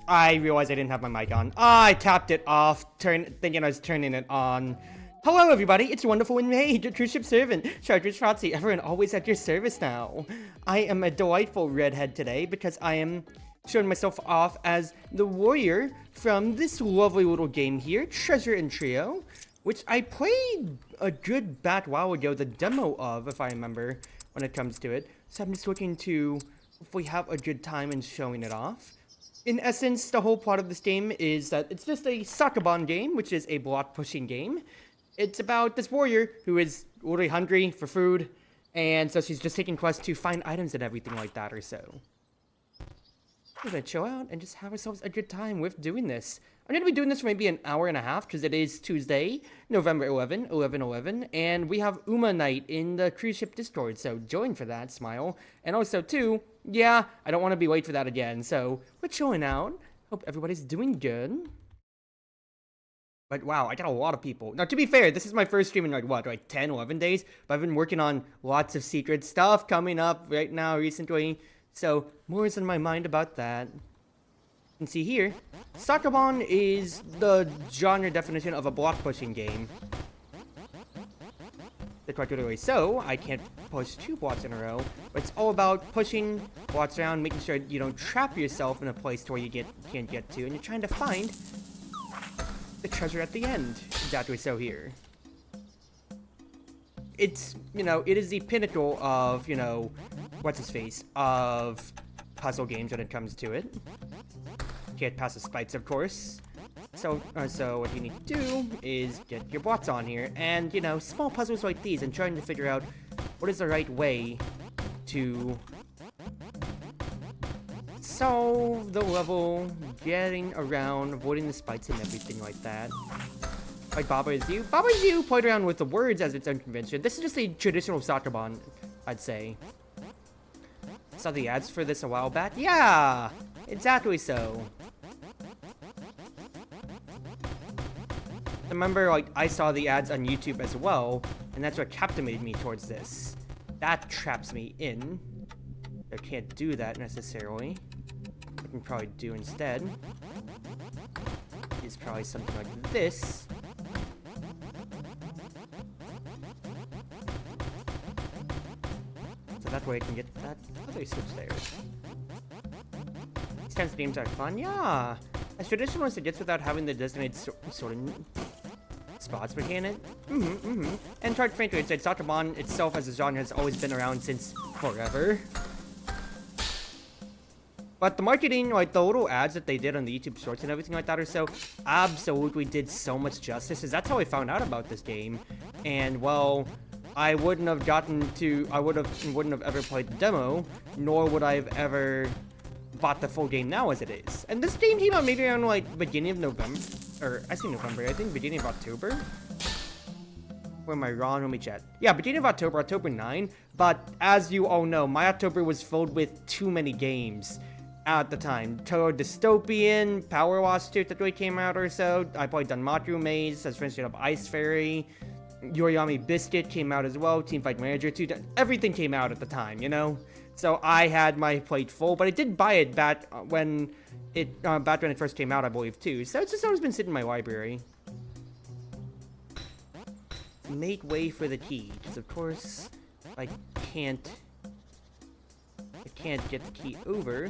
I realized I didn't have my mic on. I tapped it off, thinking I was turning it on. Hello everybody, it's Wonderful Wind Mage, your true ship servant, Chartreuse Proxy, everyone always at your service now. I am a delightful redhead today because I am showing myself off as the warrior from this lovely little game here, Treasure and Trio, which I played a good bat while ago, the demo of, if I remember, when it comes to it. So I'm just looking to hopefully have a good time in showing it off. In essence, the whole plot of this game is that it's just a Sokoban game, which is a block-pushing game. It's about this warrior who is really hungry for food, and so she's just taking quests to find items and everything like that or so. We're gonna chill out and just have ourselves a good time with doing this. I'm gonna be doing this for maybe an hour and a half, because it is Tuesday, November 11, 11/11, and we have Uma Night in the Cruz Ship Discord, so join for that, smile. And also, too, yeah, I don't want to be late for that again, so we're chilling out. Hope everybody's doing good. But wow, I got a lot of people. Now, to be fair, this is my first stream in like 10, 11 days, but I've been working on lots of secret stuff coming up right now recently, so more is in my mind about that. You can see here, Sokoban is the genre definition of a block-pushing game. Particularly so, I can't push 2 blocks in a row, but it's all about pushing blocks around, making sure you don't trap yourself in a place to where you can't get to, and you're trying to find the treasure at the end. Exactly so here. It's, it is the pinnacle of, what's-his-face, of puzzle games when it comes to it. Can't pass the spikes, of course. So what you need to do is get your bots on here, and you know, small puzzles like these, and trying to figure out what is the right way to solve the level, getting around, avoiding the spikes and everything like that. Like Baba is you. Baba is you played around with the words as its own convention. This is just a traditional Sokoban, I'd say. Saw the ads for this a while back. Yeah, exactly so. Remember, like, I saw the ads on YouTube as well, and that's what captivated me towards this. That traps me in. I can't do that necessarily. I can probably do instead is probably something like this. So that way I can get that other switch there. These kinds of games are fun, yeah. As traditional as it gets without having the designated sorting spots mechanic. And quite frankly, it's Sokoban itself as a genre has always been around since forever. But the marketing, like the little ads that they did on the YouTube Shorts and everything like that or so, absolutely did so much justice. Because that's how I found out about this game. And well, I wouldn't have wouldn't have ever played the demo, nor would I have ever bought the full game now as it is. And this game came out maybe around like beginning of November, or I say November, I think beginning of October. Where am I wrong? Let me check. Yeah, beginning of October, October 9. But as you all know, my October was filled with too many games at the time. Total Dystopian, Power Wash 2 that really came out or so. I played Danmaku Maze, I was finishing up Ice Fairy. Yoriyami Biscuit came out as well. Teamfight Manager 2. Everything came out at the time, you know? So I had my plate full, but I did buy it back when it first came out, I believe, too. So it's just always been sitting in my library. Make way for the key, because of course I can't get the key over.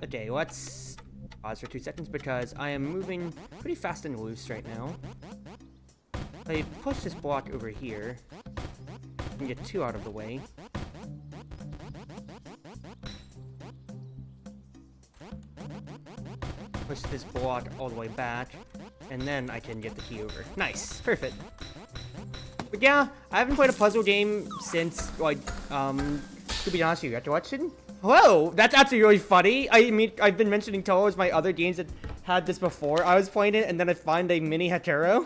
Okay, let's pause for 2 seconds because I am moving pretty fast and loose right now. I push this block over here and get 2 out of the way. Push this block all the way back, and then I can get the key over. Nice, perfect. But yeah, I haven't played a puzzle game since, like, to be honest with you, after watching. Whoa, that's actually really funny. I mean, I've been mentioning Toho as my other games that had this before I was playing it, and then I find a mini Hatero.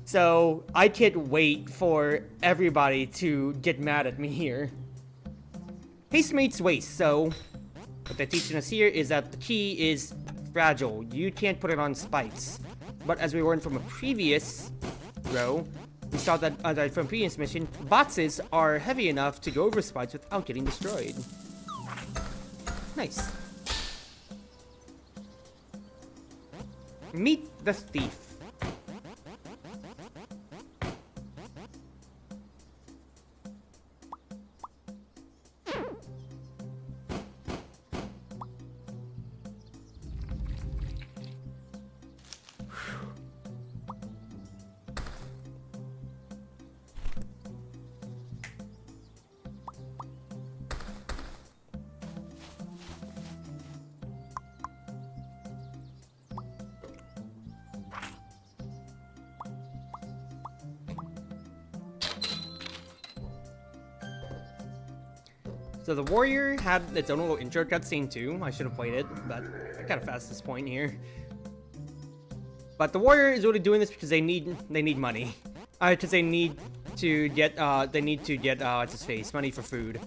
So, I can't wait for everybody to get mad at me here. Haste makes waste, so what they're teaching us here is that the key is fragile. You can't put it on spikes. But as we learned from a previous row, we saw that from previous mission, boxes are heavy enough to go over spikes without getting destroyed. Nice. Meet the thief. So the warrior had its own little intro cutscene too. I should have played it, but I kind of fast this point here. But the warrior is really doing this because they need money. Because they need to get what's his face, money for food.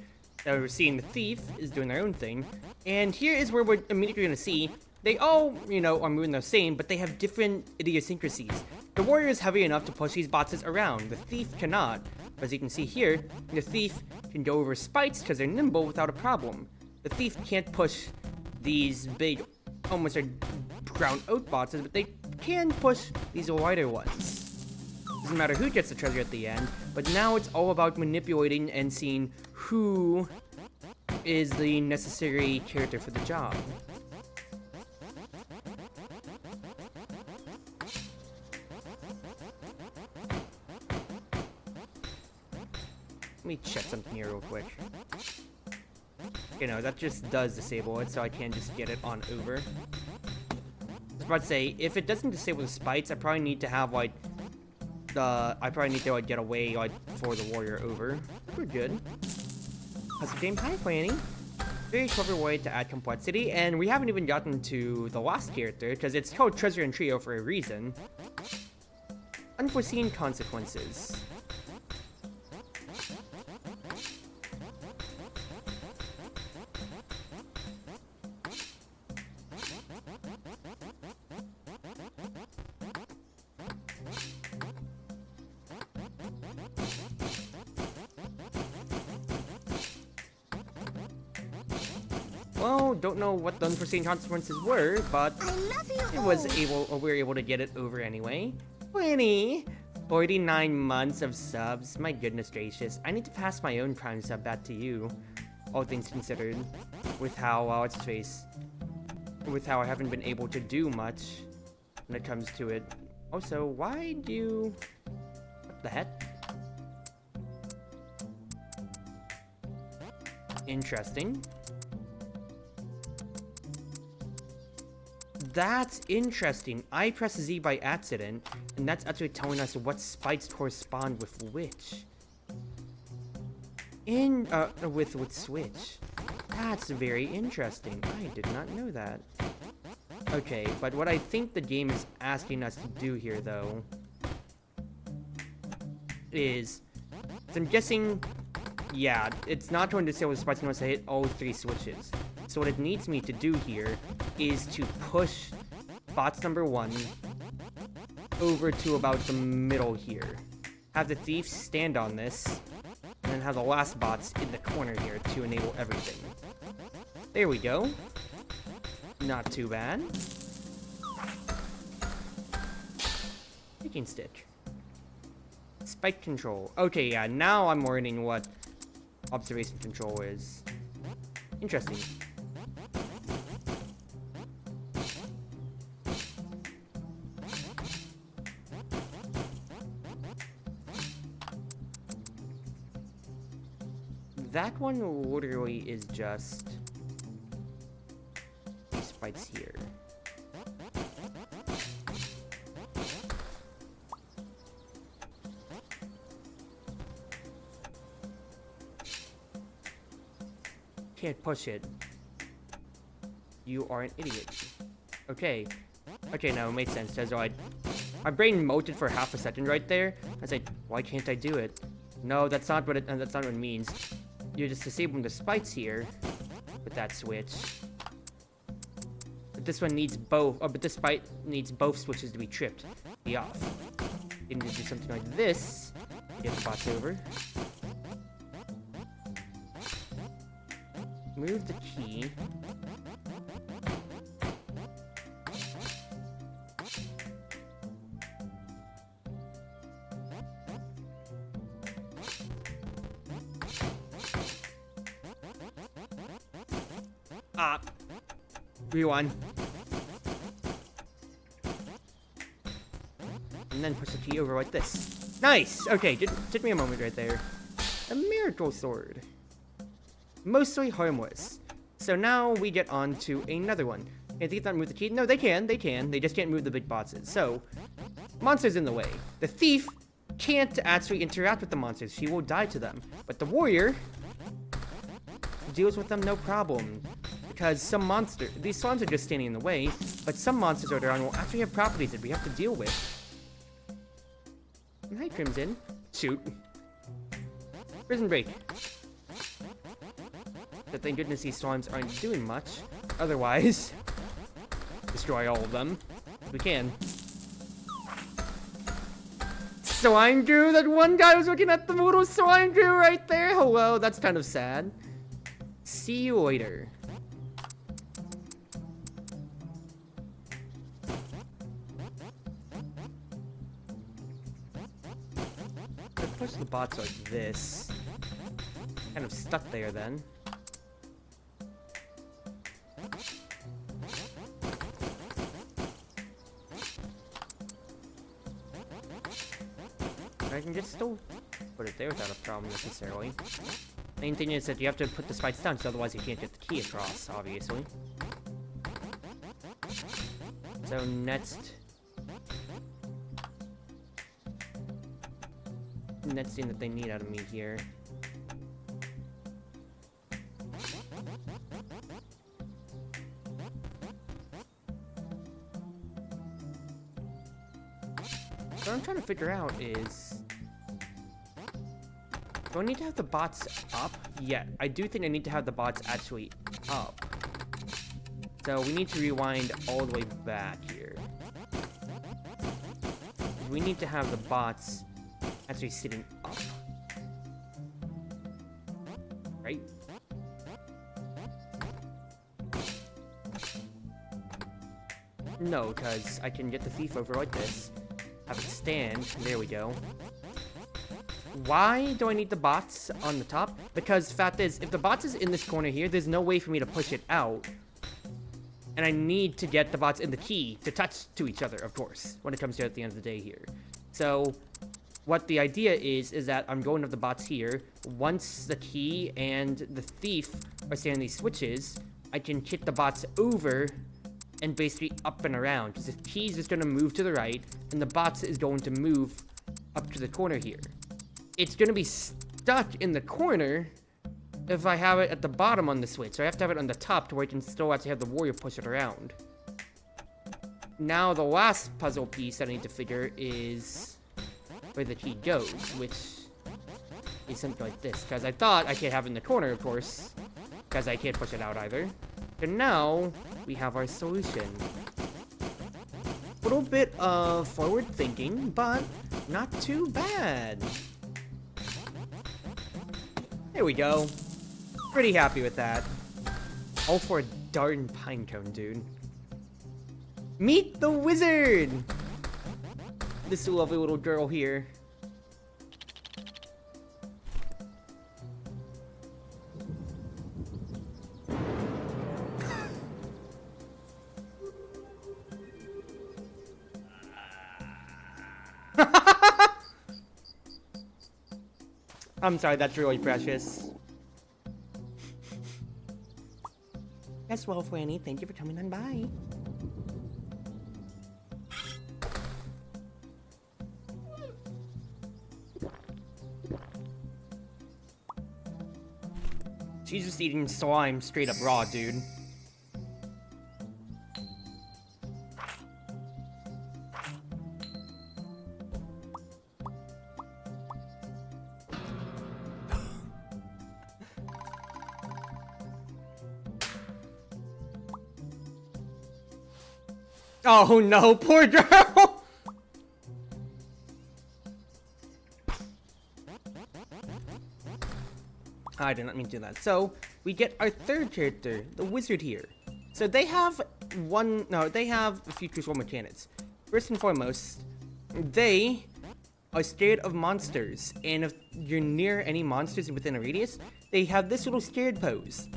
So we're seeing the thief is doing their own thing, and here is where we're immediately gonna see they all, you know, are moving the same, but they have different idiosyncrasies. The warrior is heavy enough to push these boxes around. The thief cannot. As you can see here, the thief can go over spikes because they're nimble without a problem. The thief can't push these big, almost like ground oat boxes, but they can push these lighter ones. Doesn't matter who gets the treasure at the end, but now it's all about manipulating and seeing who is the necessary character for the job. Let me check something here real quick. You know, that just does disable it, so I can just get it on over. I was about to say, if it doesn't disable the spites, I probably need to have, like, I probably need to, like, get away, like, for the warrior over. We're good. How's the game? Hi, Planning. Very clever way to add complexity, and we haven't even gotten to the last character, because it's called Treasure and Trio for a reason. Unforeseen consequences. Well, don't know what the unforeseen consequences were, but we were able to get it over anyway. 49 months of subs. My goodness gracious. I need to pass my own Prime sub back to you. All things considered. With how, with how I haven't been able to do much when it comes to it. Also, why do... What the heck? Interesting. That's interesting. I pressed Z by accident, and that's actually telling us what spites correspond with which. With switch. That's very interesting. I did not know that. Okay, but what I think the game is asking us to do here, though, is... I'm guessing... Yeah, it's not going to disable the spites unless I hit all 3 switches. So what it needs me to do here is to push bots number 1 over to about the middle here. Have the thief stand on this, and then have the last bots in the corner here to enable everything. There we go. Not too bad. Picking stick. Spike control. Okay, yeah, now I'm learning what observation control is. Interesting. That one literally is just these spikes here. Can't push it. You are an idiot. Okay. Okay, no, it made sense. Because my brain melted for half a second right there. I was like, why can't I do it? No, that's not what it means. You're just disabling the spikes here with that switch. But this one needs both. Oh, but this spike needs both switches to be tripped. Be off. You need to do something like this. Get the bots over. Move the key. Rewind. And then push the key over like this. Nice! Okay, took me a moment right there. A miracle sword. Mostly harmless. So now we get on to another one. Can they not move the key? No, they can. They can. They just can't move the big bosses. So, monsters in the way. The thief can't actually interact with the monsters. She will die to them. But the warrior deals with them no problem. Because some monsters, these swans are just standing in the way, but some monsters later on will actually have properties that we have to deal with. Hi, Crimson. Shoot. Prison break. But thank goodness these swans aren't doing much. Otherwise, destroy all of them. We can. Swine Drew, that one guy was looking at the little Swine Drew right there. Hello, that's kind of sad. See you later. Push the bots like this. Kind of stuck there then. I can just still put it there without a problem necessarily. Main thing is that you have to put the spikes down, so otherwise you can't get the key across, obviously. So next thing that they need out of me here. What I'm trying to figure out is, do I need to have the bots up? Yeah, I do think I need to have the bots actually up. So we need to rewind all the way back here. We need to have the bots actually sitting up. Right? No, because I can get the thief over like this. Have it stand. There we go. Why do I need the bots on the top? Because fact is, if the bots is in this corner here, there's no way for me to push it out. And I need to get the bots in the key to touch to each other, of course, when it comes to at the end of the day here. So what the idea is that I'm going to have the bots here. Once the key and the thief are standing these switches, I can kick the bots over and basically up and around. Because the key is just going to move to the right, and the bots is going to move up to the corner here. It's going to be stuck in the corner if I have it at the bottom on the switch. So I have to have it on the top to where I can still actually have the warrior push it around. Now the last puzzle piece that I need to figure is where the key goes, which is something like this. Because I thought I could have it in the corner, of course, because I can't push it out either. And now we have our solution. A little bit of forward thinking, but not too bad. There we go. Pretty happy with that. All for a darn pinecone, dude. Meet the wizard! This lovely little girl here. I'm sorry, that's really precious. Yes, well, Franny, thank you for coming on by. She's just eating slime straight up raw, dude. Oh no, poor girl! I did not mean to do that. So, we get our third character, the wizard here. So they have a few crucial mechanics. First and foremost, they are scared of monsters. And if you're near any monsters within a radius, they have this little scared pose.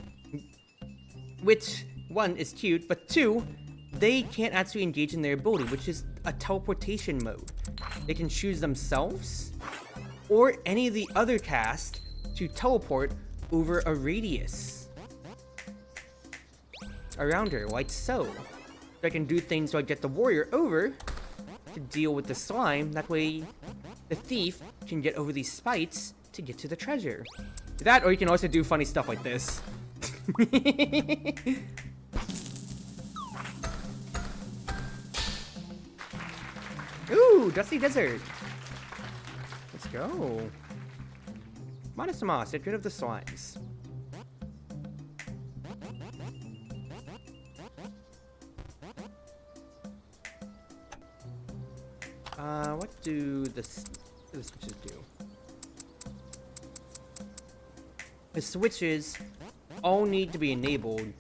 Which, one, is cute, but two, they can't actually engage in their ability, which is a teleportation mode. They can choose themselves, or any of the other cast, to teleport over a radius around her, like so. I can do things like get the warrior over to deal with the slime. That way, the thief can get over these spikes to get to the treasure. That, or you can also do funny stuff like this. Ooh, Dusty Desert. Let's go. Minus moss, get rid of the slimes. What do the switches do? The switches all need to be enabled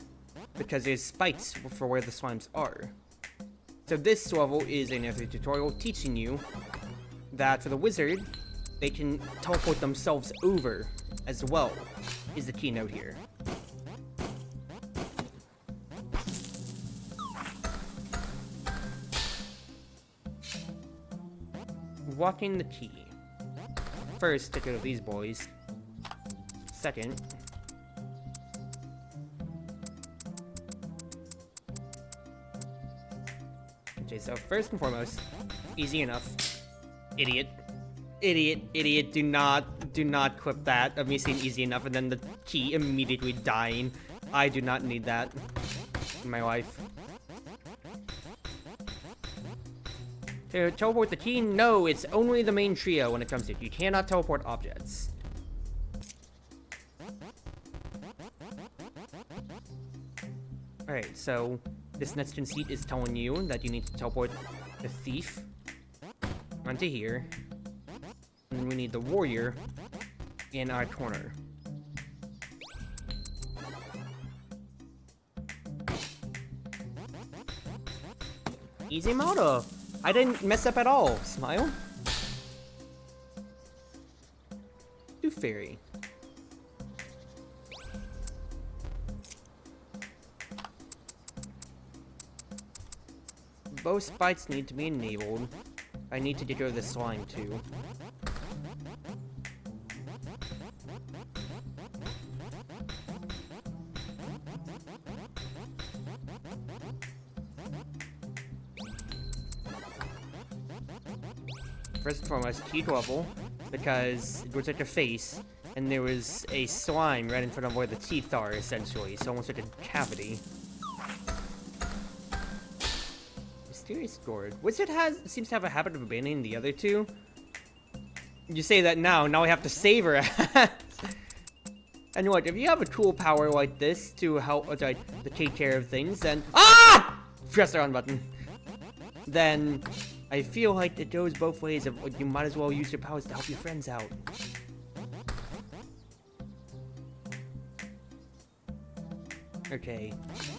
because there's spikes for where the slimes are. So this level is another tutorial teaching you that for the wizard, they can teleport themselves over as well, is the keynote here. Walking the key. first, take care of these boys. Second. Okay, so first and foremost, easy enough. Idiot. Idiot, idiot, do not clip that of me saying easy enough and then the key immediately dying. I do not need that in my life. To teleport the key? No, it's only the main trio when it comes to it. You cannot teleport objects. Alright, so this next conceit is telling you that you need to teleport the thief onto here. And then we need the warrior in our corner. Easy moto. I didn't mess up at all. Smile. Do fairy. Both spites need to be enabled. I need to get rid of the slime too. First and foremost, key level, because it looks like a face, and there was a slime right in front of where the teeth are, essentially, so almost like a cavity. Mysterious gourd. Wizard seems to have a habit of abandoning the other two. You say that now I have to save her. And what, if you have a cool power like this to help, to take care of things, then— ah! Press the wrong button. Then I feel like it goes both ways of you might as well use your powers to help your friends out. Okay,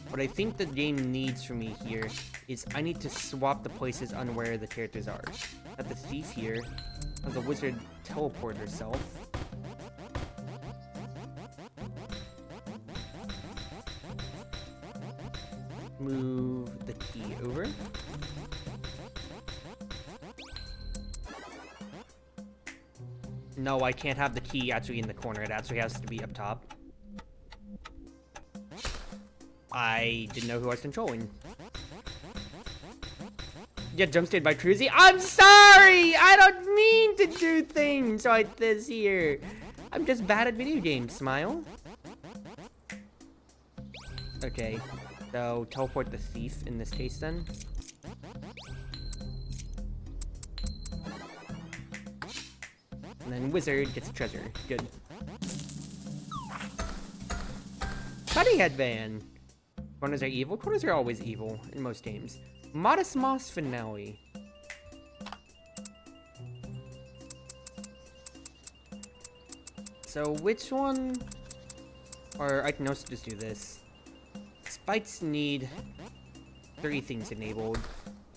what I think the game needs from me here is I need to swap the places on where the characters are. Have the thief here, have the wizard teleport herself. Move the key over. No, I can't have the key actually in the corner. It actually has to be up top. I didn't know who I was controlling. Get jumpscared by Cruzy. I'm sorry! I don't mean to do things like this here. I'm just bad at video games, Smile. Okay, so teleport the thief in this case then. And then wizard gets treasure. Good. Cutting headband. Corners are evil. Corners are always evil in most games. Modest Moss finale. So which one? Or I can also just do this. Spites need 3 things enabled.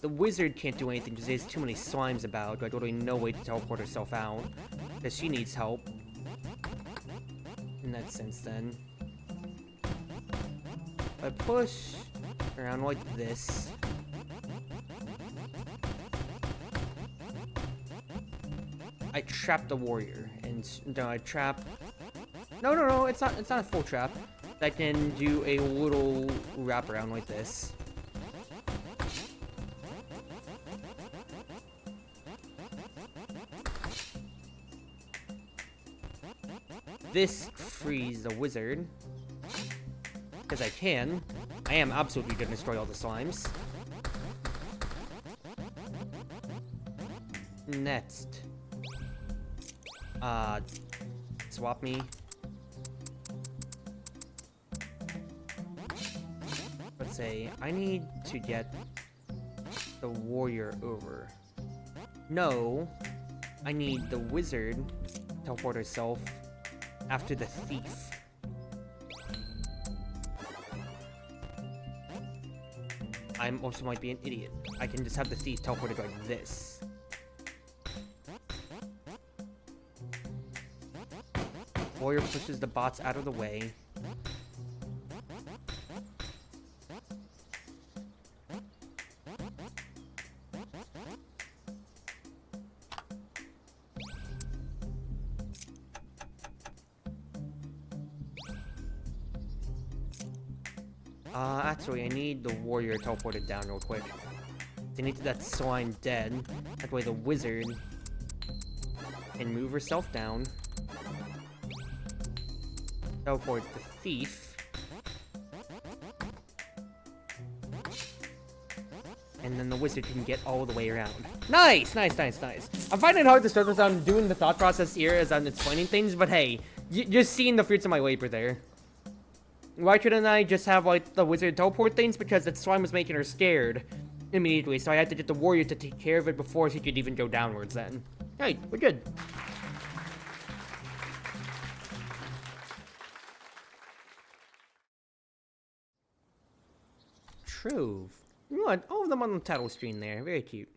The wizard can't do anything because there's too many slimes about. Like literally no way to teleport herself out. Because she needs help. In that sense then. I push around like this. I trap the warrior, and no, I trap. No, it's not a full trap. I can do a little wraparound like this. This frees the wizard. Because I can. I am absolutely gonna destroy all the slimes. Next. Swap me. Let's say I need to get the warrior over. No, I need the wizard to teleport herself after the thief. I also might be an idiot. I can just have the thief teleported like this. Warrior pushes the bots out of the way. Actually, I need the warrior teleported down real quick. I need that slime dead. That way the wizard can move herself down. Teleport the thief. And then the wizard can get all the way around. Nice, nice, nice, nice. I'm finding it hard to start without doing the thought process here as I'm explaining things, but hey, you're seeing the fruits of my labor there. Why couldn't I just have, like, the wizard teleport things? Because that slime was making her scared immediately, so I had to get the warrior to take care of it before she could even go downwards then. Hey, we're good. True. You know what? All of them on the title screen there. Very cute.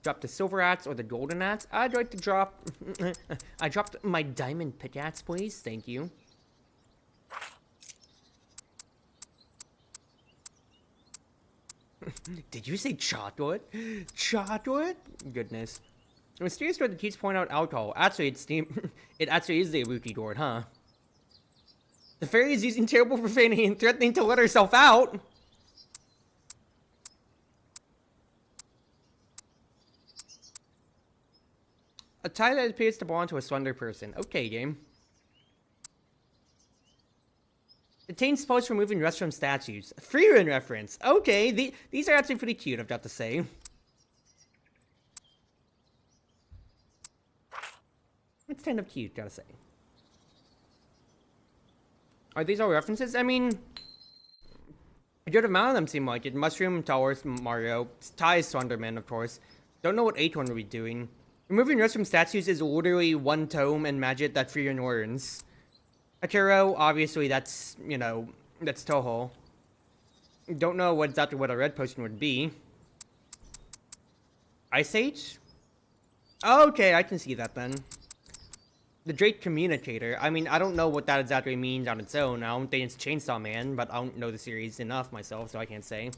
Drop the silver axe or the golden axe. I'd like to drop... I dropped my diamond pickaxe, please. Thank you. Did you say chocolate? Chocolate? Goodness. The mysterious door that keeps pouring out alcohol. Actually, it actually is the Ibuki door, huh? The fairy is using terrible profanity and threatening to let herself out. A tie that appears to belong to a slender person. Okay, game. Contains spells for removing restroom statues. Freerun reference. Okay, these are actually pretty cute, I've got to say. It's kind of cute, gotta say. Are these all references? I mean, a good amount of them seem like it. Mushroom, Towers, Mario, Ty is Slenderman, of course. Don't know what H1 will be doing. Removing restroom statues is literally one tome and magic that Freerun learns. Akiro, obviously, that's, you know, that's Toho. Don't know exactly what a red potion would be. Ice Age? Okay, I can see that then. The Drake Communicator. I mean, I don't know what that exactly means on its own. I don't think it's Chainsaw Man, but I don't know the series enough myself, so I can't say.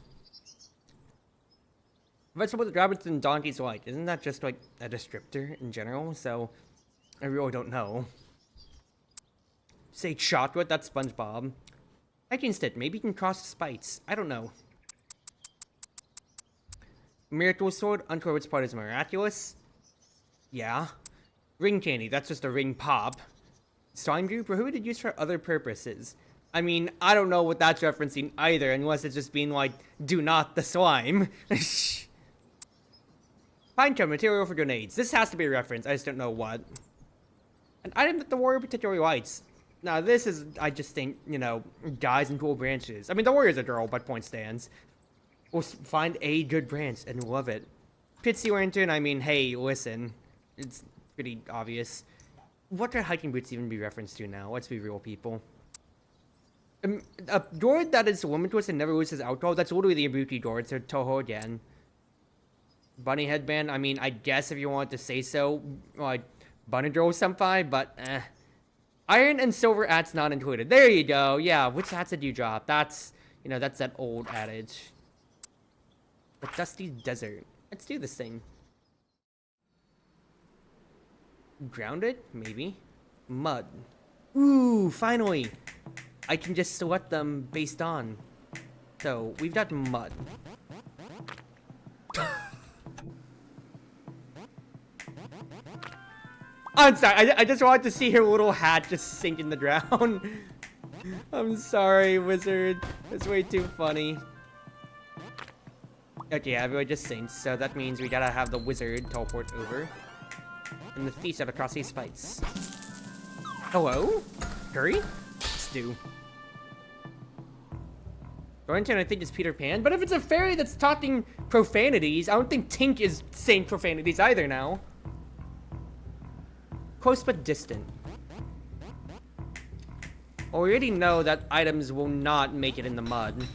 Vegetable that rabbits and donkeys like. Isn't that just, like, a descriptor in general? So, I really don't know. Say chocolate, that's SpongeBob. Hiking stick, maybe you can cross spites. I don't know. Miracle sword, unclear which part is miraculous. Yeah. Ring candy, that's just a ring pop. Slime group, prohibited use for other purposes. I mean, I don't know what that's referencing either, unless it's just being like, do not the slime. Pine cone, material for grenades. This has to be a reference, I just don't know what. An item that the warrior particularly likes. Now, this is, I just think, you know, guys in cool branches. I mean, the warrior's a girl, but point stands. We'll find a good branch and love it. Pitsy Lantern, I mean, hey, listen. It's pretty obvious. What could hiking boots even be referenced to now? Let's be real, people. A gourd that is limitless and never loses alcohol, that's literally the Ibuki gourd, so Toho again. Bunny headband, I mean, I guess if you want to say so, like, Bunny Girl Senpai, but Iron and silver axe not included. There you go. Yeah, which hats did you drop? That's, you know, that's that old adage. A dusty desert. Let's do this thing. Grounded? Maybe. Mud. Ooh, finally. I can just select them based on. So, we've got mud. I'm sorry, I just wanted to see her little hat just sink in the ground. I'm sorry, wizard. That's way too funny. Okay, everyone just sinks, so that means we gotta have the wizard teleport over. And the thief out across these spikes. Hello? Curry? Stew. Thornton, I think it's Peter Pan, but if it's a fairy that's talking profanities, I don't think Tink is saying profanities either now. Close but distant. Well, we already know that items will not make it in the mud.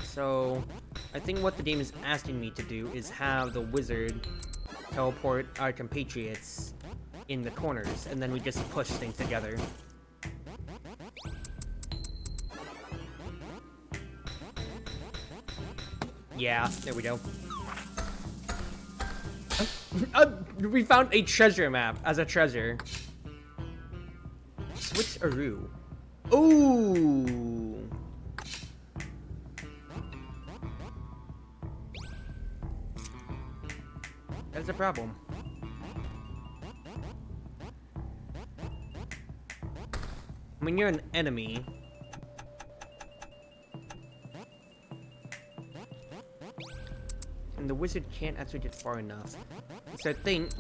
So, I think what the game is asking me to do is have the wizard teleport our compatriots in the corners, and then we just push things together. Yeah, there we go. We found a treasure map as a treasure. Switcheroo. Ooh. That's a problem. When you're an enemy, and the wizard can't actually get far enough. So I think,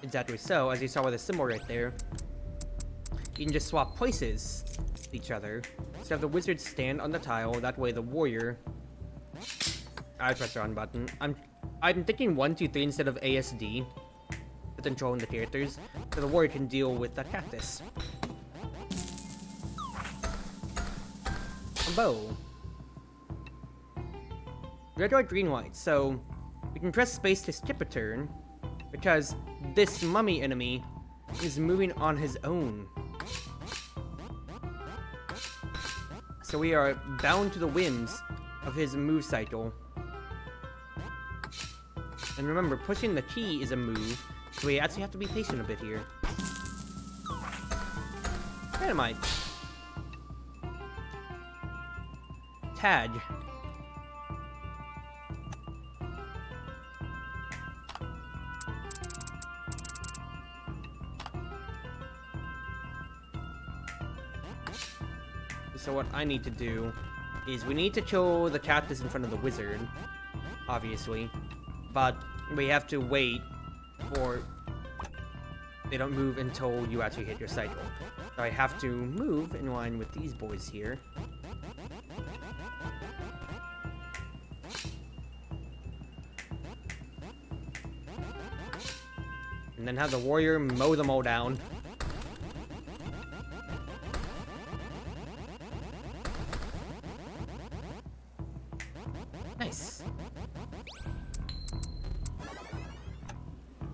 exactly so, as you saw with the symbol right there, you can just swap places with each other. So have the wizard stand on the tile, that way the warrior... I pressed the wrong button. I'm thinking 1, 2, 3 instead of ASD, for controlling the characters, so the warrior can deal with the cactus. A bow. Red, white, green, white. So we can press space to skip a turn because this mummy enemy is moving on his own. So we are bound to the whims of his move cycle. And remember, pushing the key is a move, so we actually have to be patient a bit here. Dynamite. Tag. So what I need to do is we need to kill the cactus in front of the wizard, obviously, but we have to wait for they don't move until you actually hit your cycle. So I have to move in line with these boys here. And then have the warrior mow them all down. Nice.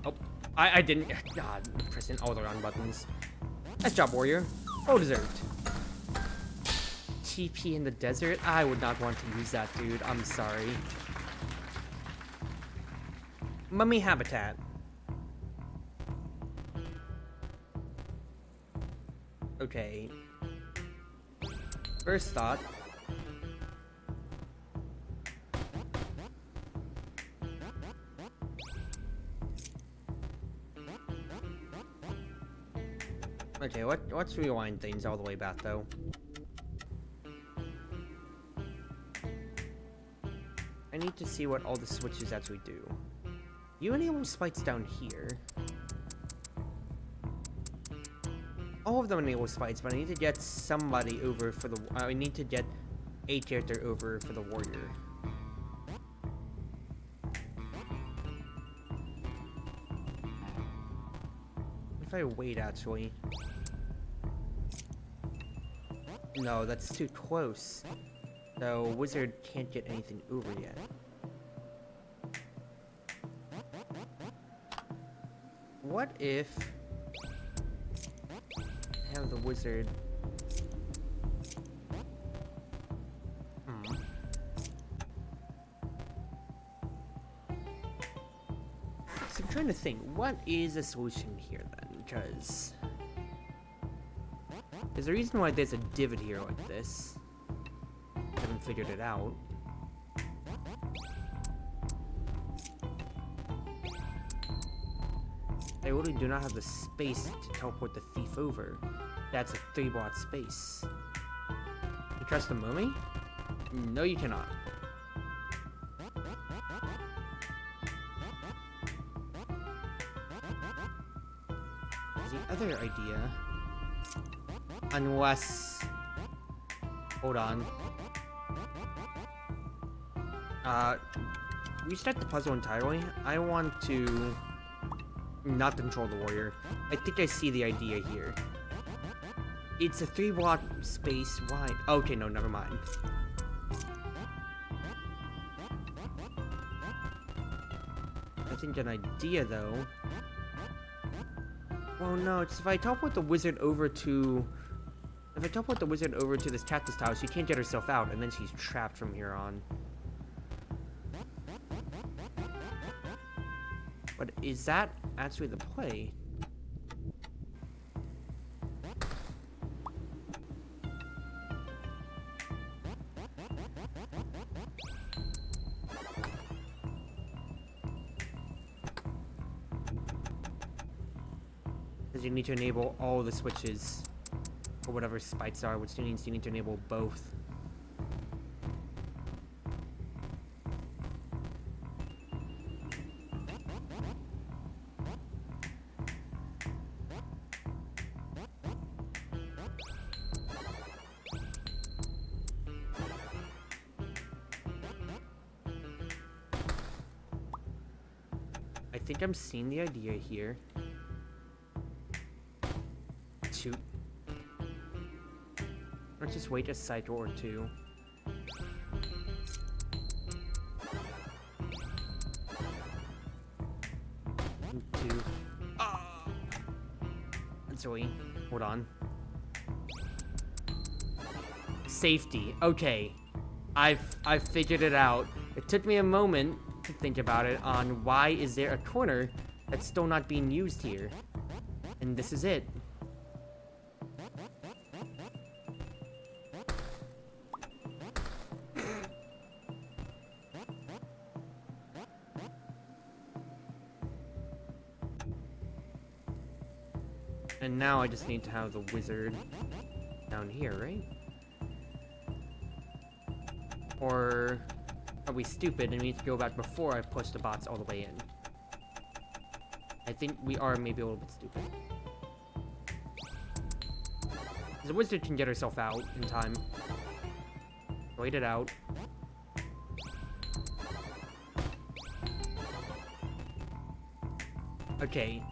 Oh, I didn't. God, pressing all the wrong buttons. Nice job, warrior. Well deserved. TP in the desert? I would not want to use that, dude. I'm sorry. Mummy habitat. Okay. First thought. Okay, let's rewind things all the way back, though. I need to see what all the switches actually do. You enable spikes down here. All of them enable spikes, but I need to get somebody over for the... I need to get a character over for the warrior. If I wait, actually... No, that's too close. So, wizard can't get anything over yet. What if... I have the wizard... So I'm trying to think, what is the solution here then? Because... there's a reason why there's a divot here like this. I haven't figured it out. I really do not have the space to teleport the thief over. That's a 3-block space. You trust the mummy? No, you cannot. The other idea... unless... hold on. Restart the puzzle entirely. I want to not control the warrior. I think I see the idea here. It's a 3-block space wide. Okay, no, never mind. I think an idea, though... well, no, it's if I teleport the wizard over to... if I teleport the wizard over to this cactus tower, she can't get herself out, and then she's trapped from here on. But is that actually the play? Because you need to enable all the switches, or whatever spikes are, which means you need to enable both. I think I'm seeing the idea here. Shoot. Let's just wait a cycle or two. Two. Ah! Sorry. Hold on. Safety. Okay. I've figured it out. It took me a moment to think about it on why is there a corner that's still not being used here. And this is it. And now I just need to have the wizard down here, right? Or are we stupid and we need to go back before I push the bots all the way in? I think we are maybe a little bit stupid. The wizard can get herself out in time. Wait it out. Okay.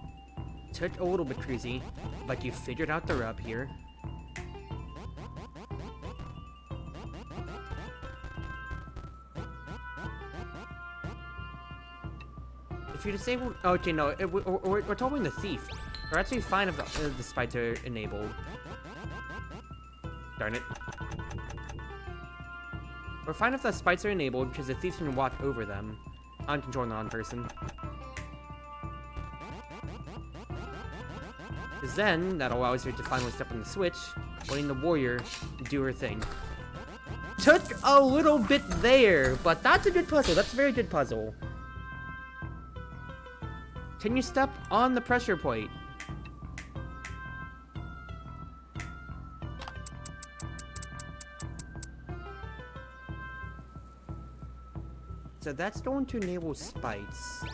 Took a little bit crazy, but you figured out the rub here. If you disable... Okay, no, we're talking the thief. We're actually fine if the spikes are enabled. Darn it. We're fine if the spikes are enabled, because the thief can watch over them. I'm controlling the on-person. Because then, that allows her to finally step on the switch, letting the warrior do her thing. Took a little bit there, but that's a good puzzle. That's a very good puzzle. Can you step on the pressure plate? So that's going to enable spikes.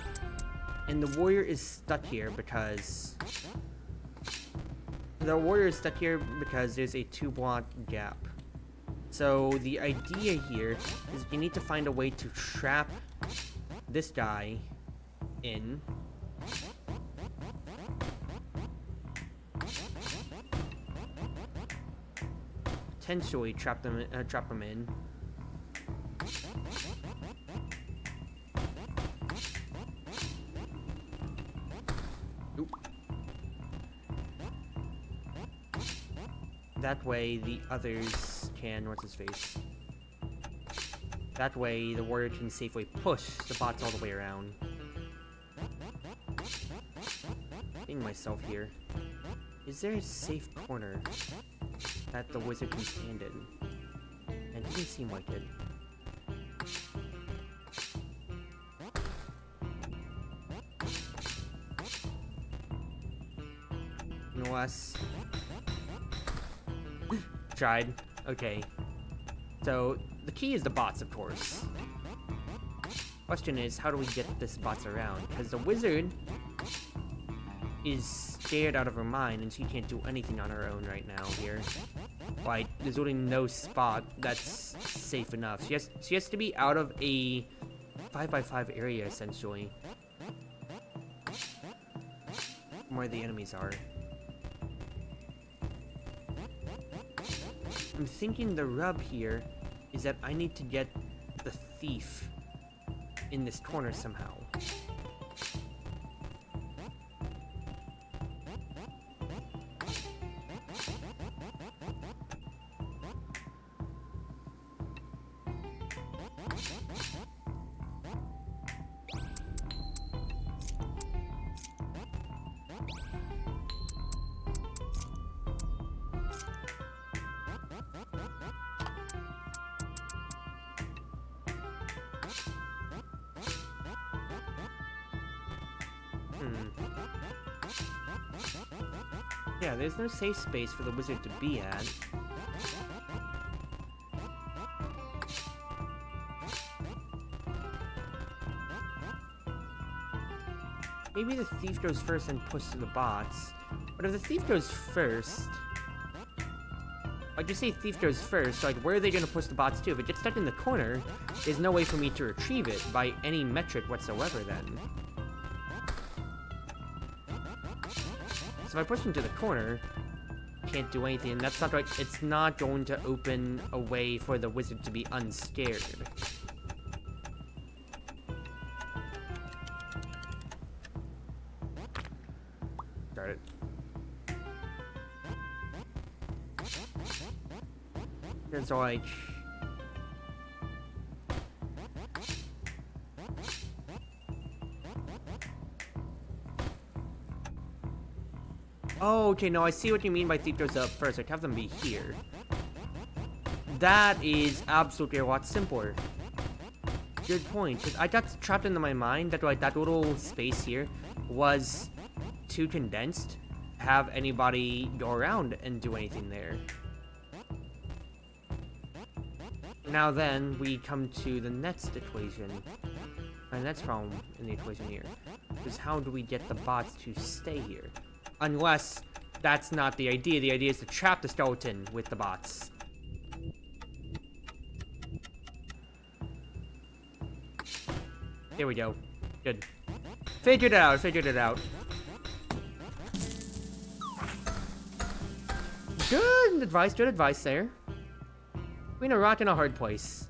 And the warrior is stuck here because... The warrior is stuck here because there's a 2-block gap. So the idea here is you need to find a way to trap this guy in. Potentially trap him in. Oop. That way the others can, what's his face? That way the warrior can safely push the bots all the way around. Getting myself here. Is there a safe corner that the wizard can stand in? And it doesn't seem like it. Unless... Tried. Okay. So, the key is the bots, of course. Question is, how do we get this bots around? Because the wizard is scared out of her mind, and she can't do anything on her own right now here. Like, there's really no spot that's safe enough. She has to be out of a 5x5 area, essentially. From where the enemies are. I'm thinking the rub here is that I need to get the thief in this corner somehow. Yeah, there's no safe space for the wizard to be at. Maybe the thief goes first and pushes the bots. But if the thief goes first... Like, you say thief goes first, so like, where are they gonna push the bots to? If it gets stuck in the corner, there's no way for me to retrieve it by any metric whatsoever then. So if I push into the corner, can't do anything, and that's not right. It's not going to open a way for the wizard to be unscared. Start it. It's like... Oh, okay, no, I see what you mean by thief goes up first. I'd have them be here. That is absolutely a lot simpler. Good point. Because I got trapped into my mind that like that little space here was too condensed to have anybody go around and do anything there. Now then, we come to the next equation. The next problem in the equation here is how do we get the bots to stay here? Unless that's not the idea. The idea is to trap the skeleton with the bots. There we go. Good. Figured it out, figured it out. Good advice there. We're in a rock and a hard place.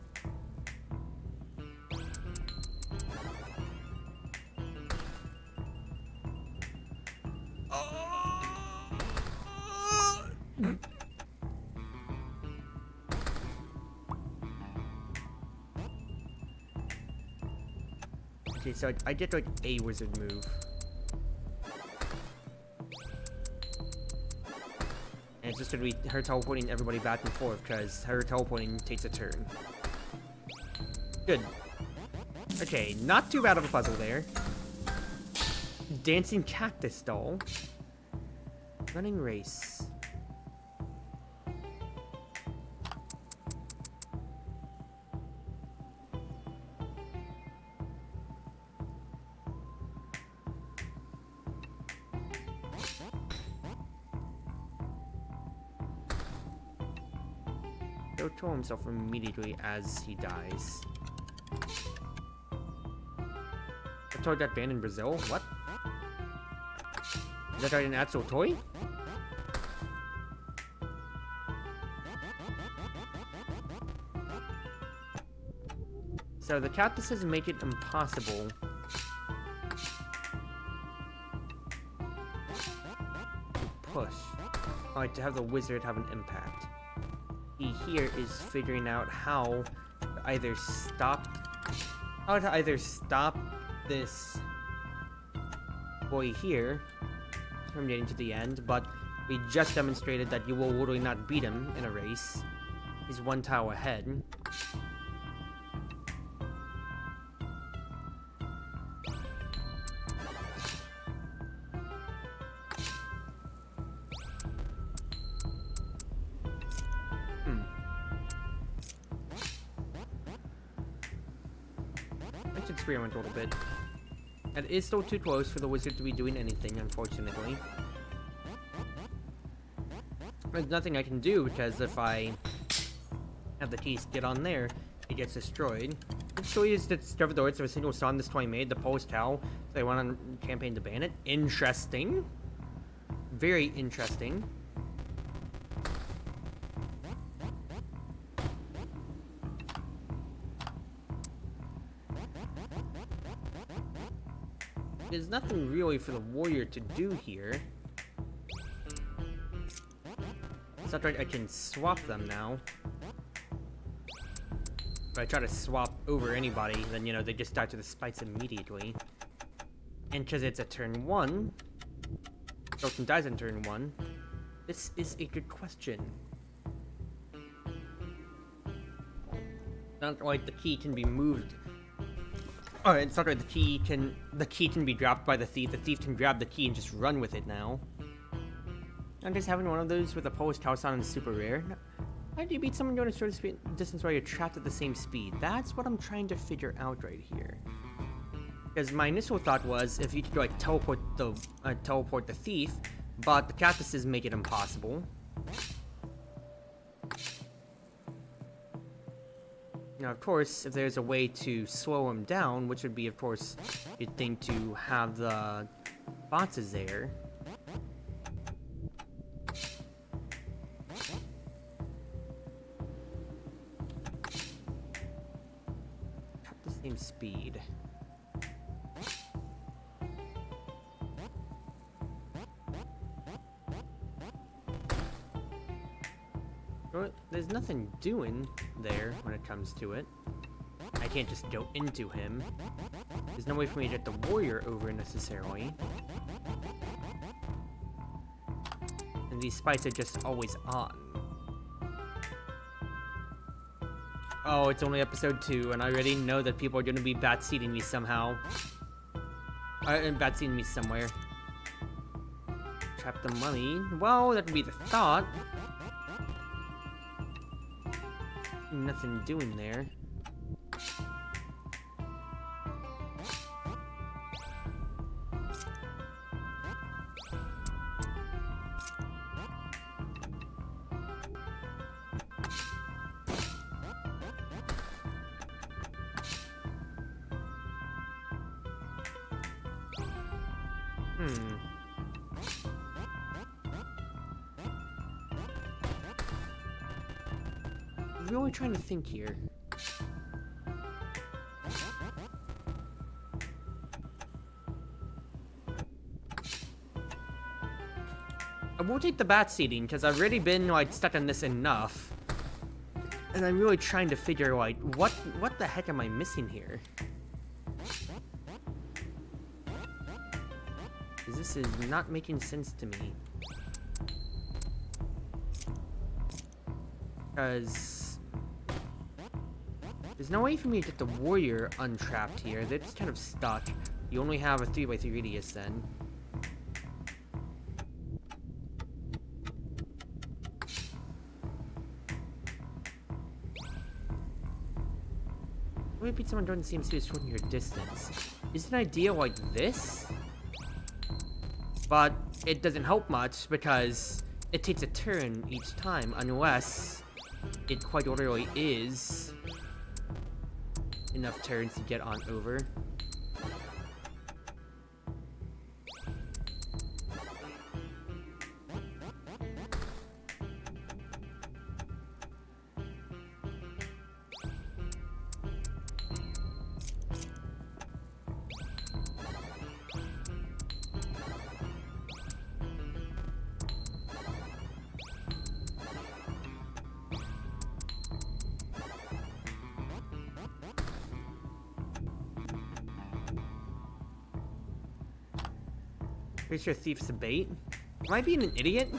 Okay, so I get like a wizard move. And it's just gonna be her teleporting everybody back and forth, because her teleporting takes a turn. Good. Okay, not too bad of a puzzle there. Dancing cactus doll. Running race. He'll kill himself immediately as he dies. A toy got banned in Brazil? What? Is that an actual toy? So the cactuses make it impossible to push. Like, to have the wizard have an impact. He here is figuring out how to either stop this boy here from getting to the end, but we just demonstrated that you will literally not beat him in a race. He's one tile ahead. Let's experiment a little bit. It is still too close for the wizard to be doing anything, unfortunately. There's nothing I can do, because if I have the keys get on there, it gets destroyed. This toy is discovered the words of a single song this toy made, the Polish cow. So they went on a campaign to ban it. Interesting. Very interesting. There's nothing really for the warrior to do here. It's not right, I can swap them now. If I try to swap over anybody, then, you know, they just die to the spikes immediately. And because it's a turn 1, Skeleton dies in turn 1, this is a good question. Not like the key can be moved Oh, it's not right. The key can be dropped by the thief. The thief can grab the key and just run with it now. And just having one of those with a polished house on is super rare. How do you beat someone going a short distance while you're trapped at the same speed? That's what I'm trying to figure out right here. Because my initial thought was if you could like teleport the thief, but the cactuses make it impossible. Now, of course, if there's a way to slow him down, which would be, of course, you'd think to have the boxes there. At the same speed. There's nothing doing there when it comes to it. I can't just go into him. There's no way for me to get the warrior over necessarily. And these spikes are just always on. Oh, it's only episode 2, and I already know that people are going to be bat-seating me somehow. Bat-seating me somewhere. Trap the money. Well, that would be the thought. Nothing doing there. I'm really trying to think here. I will take the bat seating because I've already been like stuck on this enough, and I'm really trying to figure like what the heck am I missing here? Because this is not making sense to me. Because there's no way for me to get the warrior untrapped here. They're just kind of stuck. You only have a 3x3 radius then. Let me beat someone during the same speed as shorten your distance. Is an idea like this? But it doesn't help much because it takes a turn each time unless it quite literally is enough turns to get on over. Pretty sure thief's a bait. Am I being an idiot?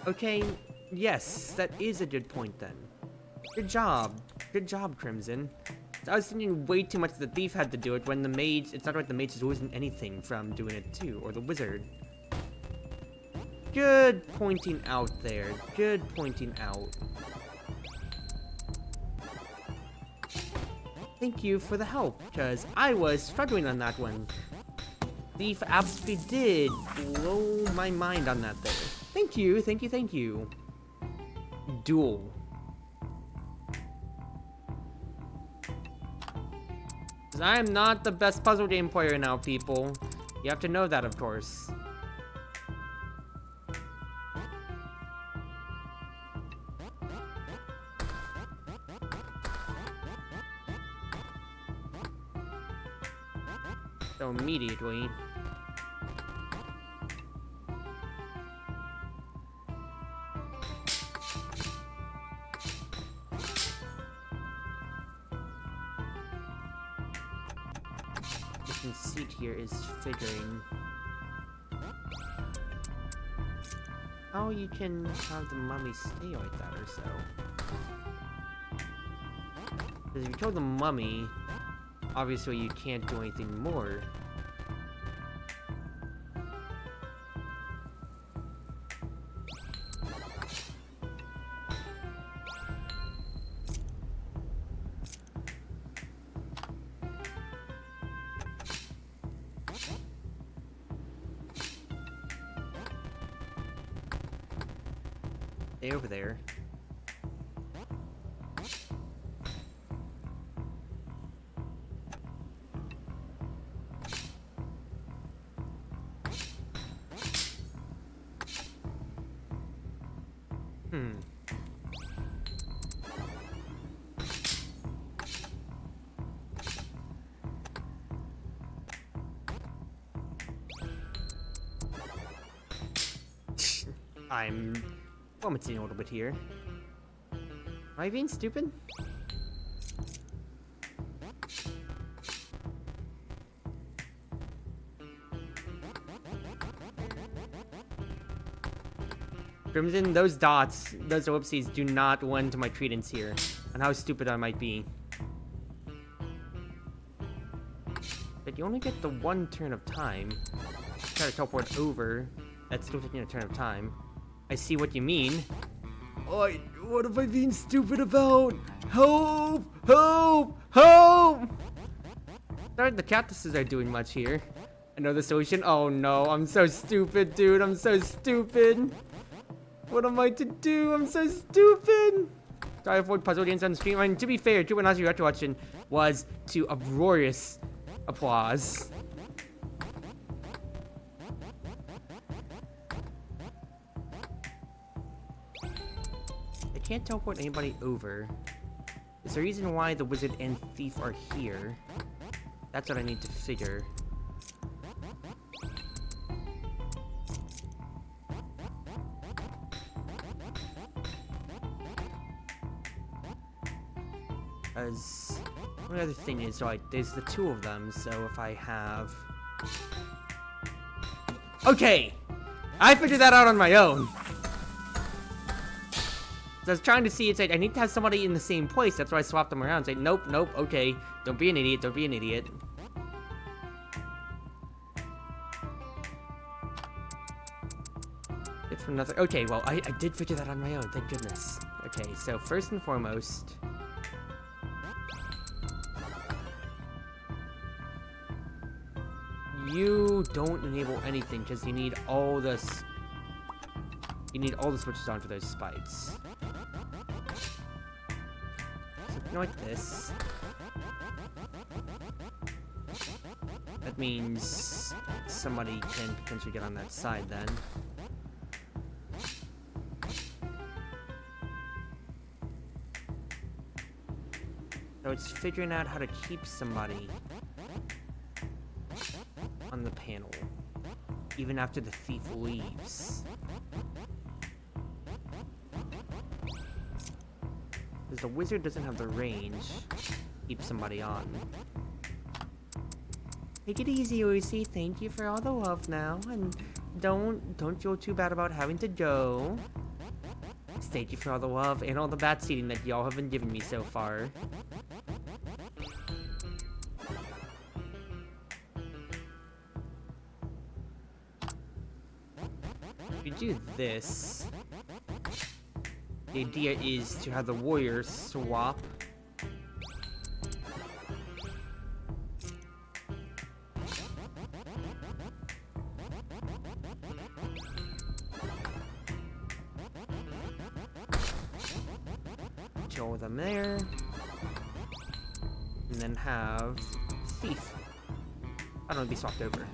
Okay, yes, that is a good point then. Good job. Good job, Crimson. I was thinking way too much the thief had to do it when the mage, it's not like the mage is losing anything from doing it too, or the wizard. Good pointing out there. Good pointing out. Thank you for the help, because I was struggling on that one. Thief absolutely did blow my mind on that there. Thank you, thank you, thank you. Duel. Because I am not the best puzzle game player now, people. You have to know that, of course. So immediately... the conceit here is figuring how you can have the mummy stay like that or so. Because if you kill the mummy, Obviously, you can't do anything more. Stay over there. I'm vomiting a little bit here. Am I being stupid? Crimson, those dots, those ellipses do not lend to my credence here on how stupid I might be. But you only get the one turn of time. Try to teleport over. That's still taking a turn of time. I see what you mean. Oh, what am I being stupid about? Help! Help! Help! Sorry, the cactuses are doing much here. I know the solution. Oh no, I'm so stupid, dude. I'm so stupid. What am I to do? I'm so stupid. Try to avoid puzzle games on the stream. I mean, to be fair, Juvenazzi retroaction was to uproarious applause. I can't teleport anybody over. Is there a reason why the wizard and thief are here? That's what I need to figure. As one other thing is, like, there's the two of them, so if I have... Okay! I figured that out on my own! So I was trying to see, it's like, I need to have somebody in the same place, that's why I swapped them around. It's like, nope, nope, okay. Don't be an idiot, don't be an idiot. It's for nothing. Okay, well, I did figure that on my own, thank goodness. Okay, so first and foremost... You don't enable anything because you need all this. You need all the switches on for those spikes. So you know, like this. That means somebody can potentially get on that side then. So it's figuring out how to keep somebody on the panel, even after the thief leaves. Because the wizard doesn't have the range to keep somebody on. Take it easy, Lucy. Thank you for all the love now, and don't feel too bad about having to go. Thank you for all the love and all the bat seeding that y'all have been giving me so far. If you do this, the idea is to have the warriors swap. Kill them there. And then have thief. I don't know, be swapped over.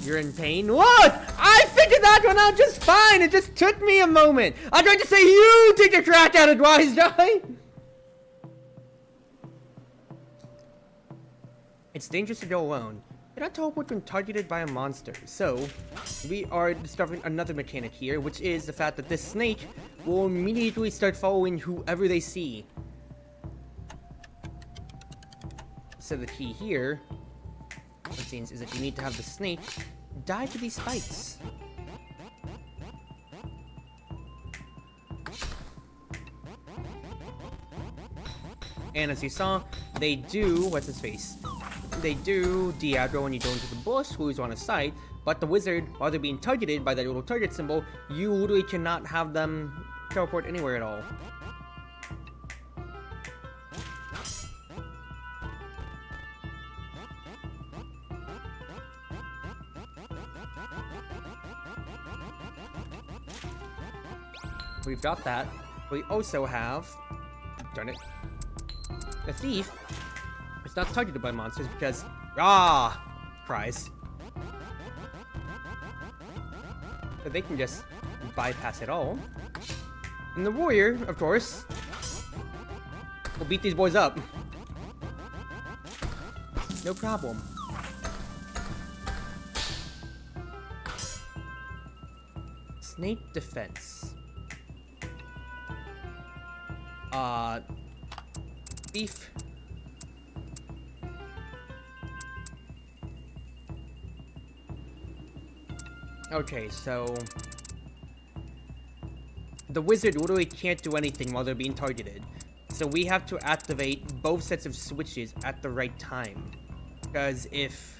You're in pain? What? I figured that one out just fine. It just took me a moment. I'm trying to say you take a crack at it, Wise Guy. It's dangerous to go alone. You're not told when targeted by a monster. So, we are discovering another mechanic here, which is the fact that this snake will immediately start following whoever they see. So the key here, it seems, is that you need to have the snake die to these spikes. And as you saw, they do, what's his face? they do de-aggro when you go into the bush, who's on a site, but the wizard, while they're being targeted by that little target symbol, you literally cannot have them teleport anywhere at all. We've got that. We also have, darn it, the thief is not targeted by monsters because, cries. So they can just bypass it all. And the warrior, of course, will beat these boys up. No problem. Snake defense. Thief. Okay, so the wizard literally can't do anything while they're being targeted. So we have to activate both sets of switches at the right time. Because if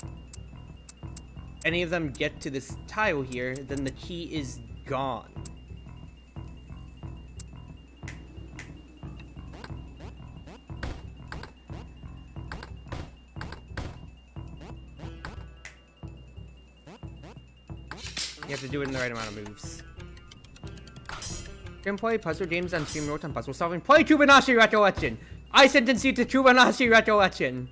any of them get to this tile here, then the key is gone. You have to do it in the right amount of moves. You can play puzzle games and stream real-time puzzle solving. Play Kubanashi Recollection! I sentence you to Kubanashi Recollection!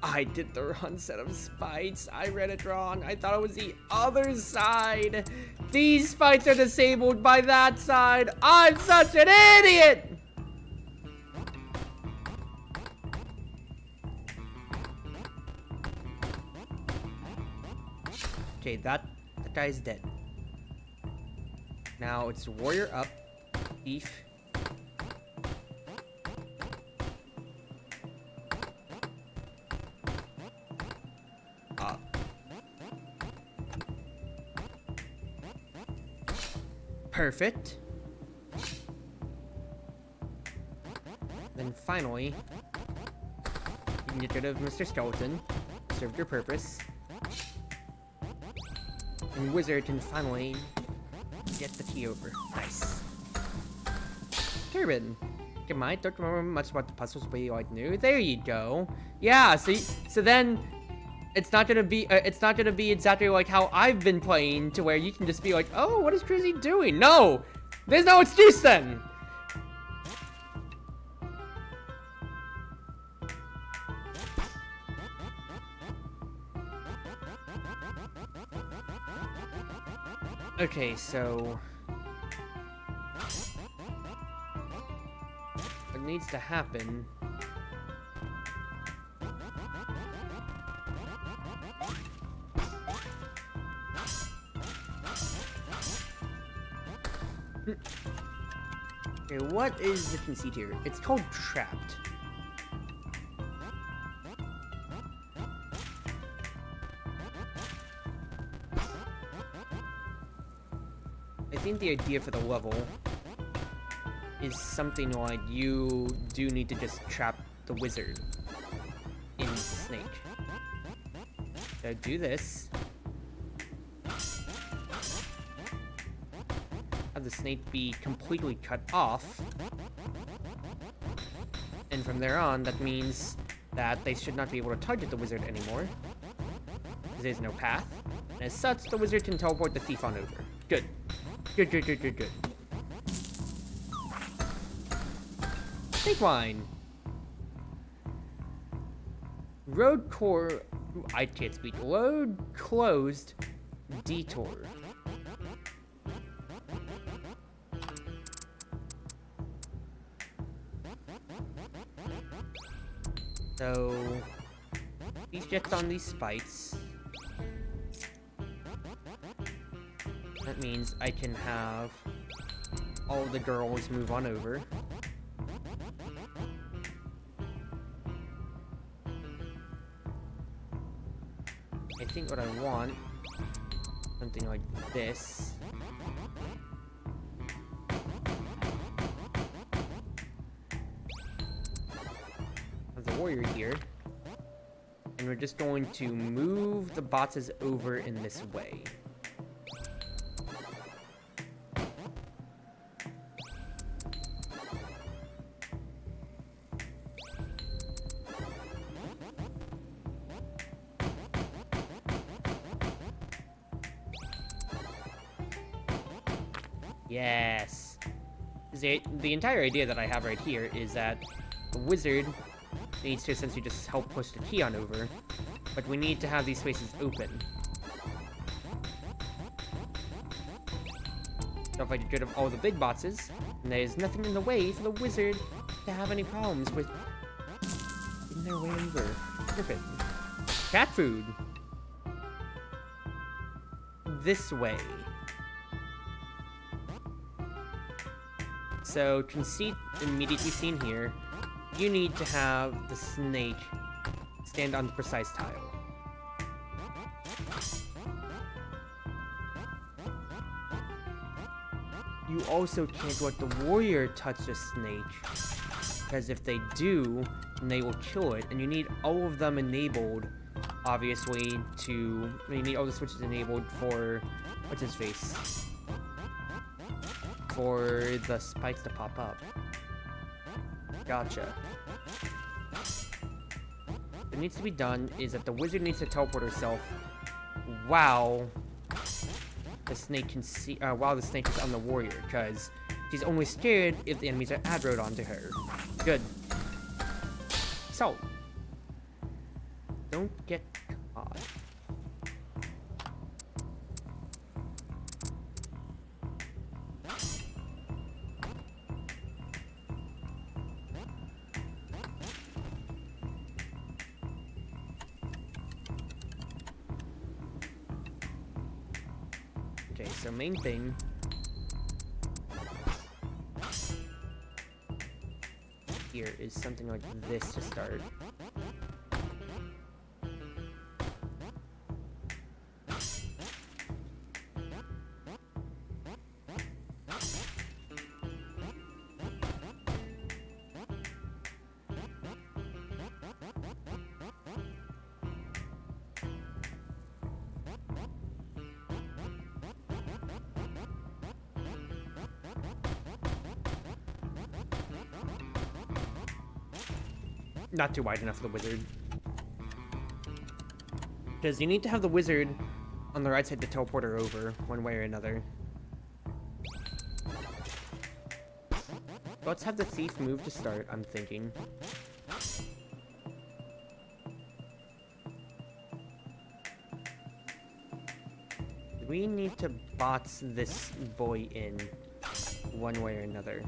I did the wrong set of spites. I read it wrong. I thought it was the other side. These spites are disabled by that side. I'm such an idiot! Okay, that guy's dead. Now it's warrior up, thief. Up. Perfect. Then finally, you can get rid of Mr. Skeleton. Served your purpose. And wizard can finally get the key over. Nice. Turbin. Okay, I don't remember much about the puzzles, but you like knew. There you go. Yeah. So then, it's not gonna be exactly like how I've been playing, to where you can just be like, oh, what is Cruzy doing? No, there's no excuse then. Okay, so what needs to happen okay, what is the conceit here? It's called trapped. I think the idea for the level is something like you do need to just trap the wizard in the snake. So do this. Have the snake be completely cut off. And from there on, that means that they should not be able to target the wizard anymore, because there's no path. And as such, the wizard can teleport the thief on over. Good. Good, good, good, good, good. Snake wine. Road core. I can't speak. Road closed. Detour. So these jets on these spikes. That means I can have all the girls move on over. I think what I want, something like this. warrior here. And we're just going to move the boxes over in this way. Yes. The entire idea that I have right here is that the wizard needs to essentially just help push the key on over, but we need to have these spaces open. So if I get rid of all the big boxes, then there's nothing in the way for the wizard to have any problems with getting their way over. Perfect. Cat food. This way. So, conceit immediately seen here. You need to have the snake stand on the precise tile. You also can't let the warrior touch the snake, because if they do, then they will kill it, and you need all of them enabled, obviously, you need all the switches enabled for, what's his face? For the spikes to pop up. Gotcha. What needs to be done is that the wizard needs to teleport herself while the snake can see, while the snake is on the warrior, because she's only scared if the enemies are aggroed onto her. Good. So, don't get caught. Okay, so main thing here is something like this to start. Not too wide enough for the wizard. Because you need to have the wizard on the right side to teleport her over, one way or another. Let's have the thief move to start, I'm thinking. We need to box this boy in, one way or another.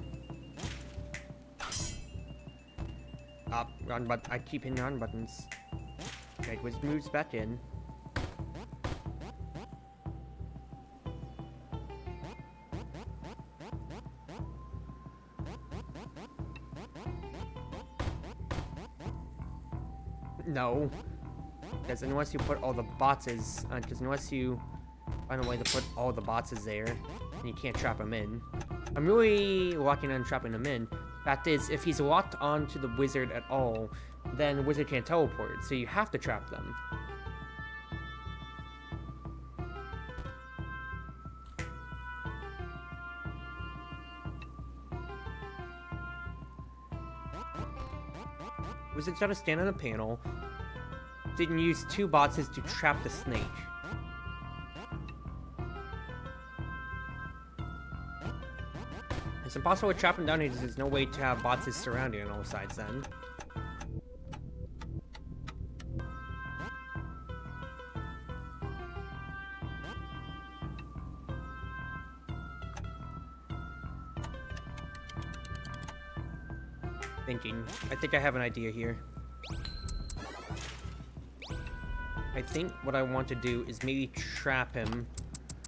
Run, but I keep hitting run buttons. Okay, which moves back in. No, because unless you put all the boxes, because unless you find a way to put all the boxes there, then you can't trap them in. I'm really locking on trapping them in. Fact is, if he's locked onto the wizard at all, then the wizard can't teleport, so you have to trap them. Wizard's gotta stand on a panel, then use 2 boxes to trap the snake. It's impossible to trap him down here because there's no way to have boxes surrounding on all sides then. I think I have an idea here. I think what I want to do is maybe trap him.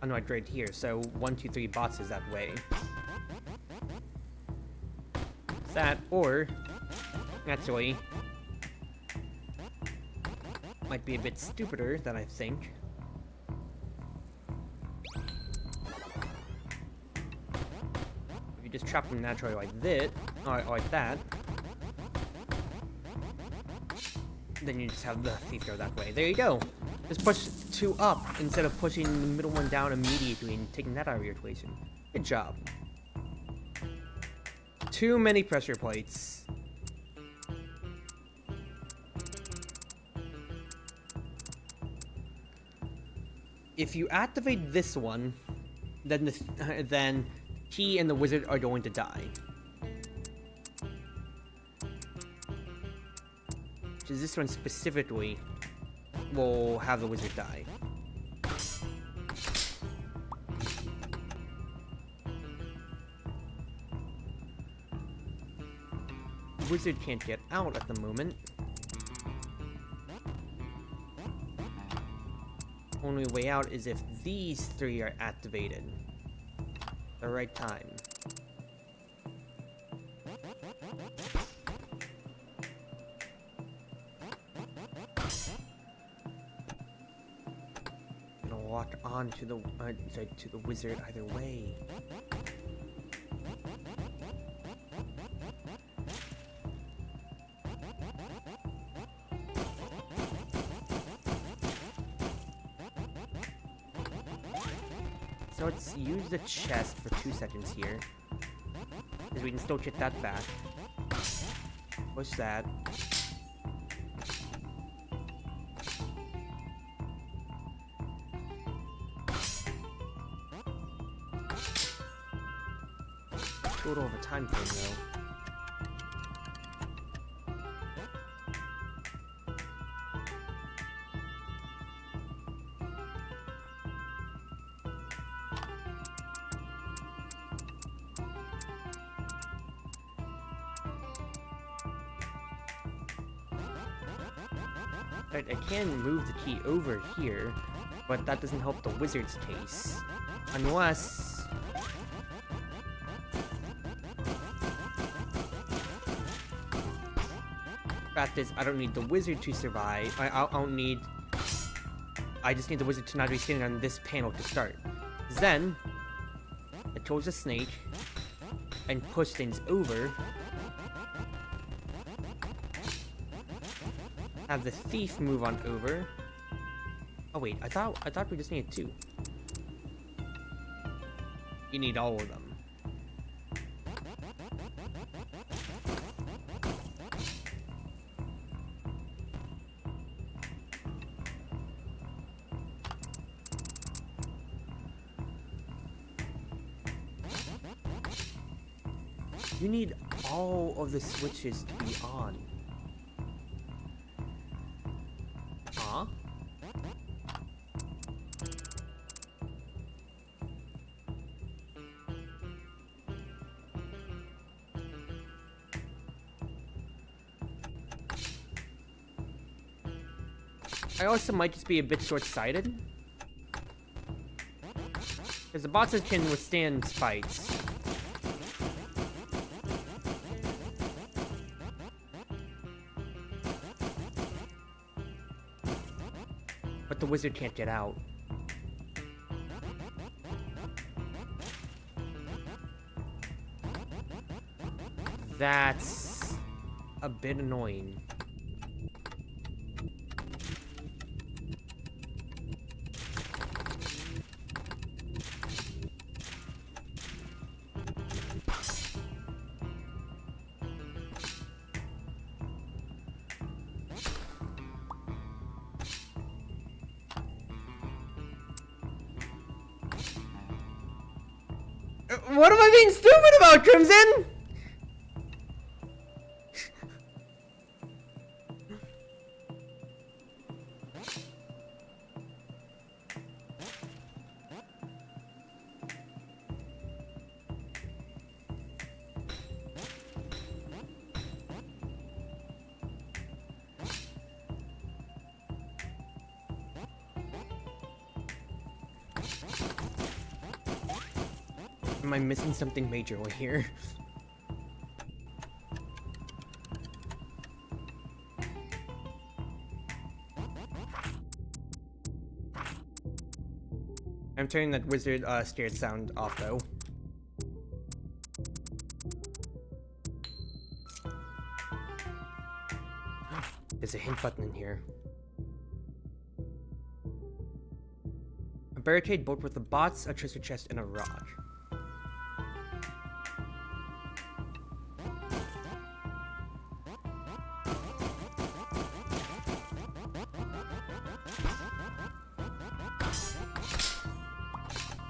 Oh no, right here. So 1, 2, 3 boxes that way. That, or actually might be a bit stupider than I think. If you just trap them naturally like this, or like that, then you just have the thief go that way. There you go. Just push 2 up instead of pushing the middle one down immediately and taking that out of your equation. Good job. Too many pressure plates. If you activate this one, then then he and the wizard are going to die. Which is this one specifically will have the wizard die. The wizard can't get out at the moment. Only way out is if these 3 are activated at the right time. Gonna walk on to the wizard either way. So let's use the chest for 2 seconds here, because we can still get that back. Push that. Total of a time frame though. I can move the key over here, but that doesn't help the wizard's case. Unless... fact is, I don't need the wizard to survive. I don't need... I just need the wizard to not be sitting on this panel to start. Then, I chose the snake, and push things over. Have the thief move on over. Oh wait, I thought we just needed 2. You need all of them. You need all of the switches to be on. Huh? I also might just be a bit short-sighted, because the bosses can withstand fights. But the wizard can't get out. That's a bit annoying. What am I being stupid about, Crimson? Am I missing something major here? I'm turning that wizard scared sound off though. There's a hint button in here. A barricade both with the bots, a treasure chest, and a rock.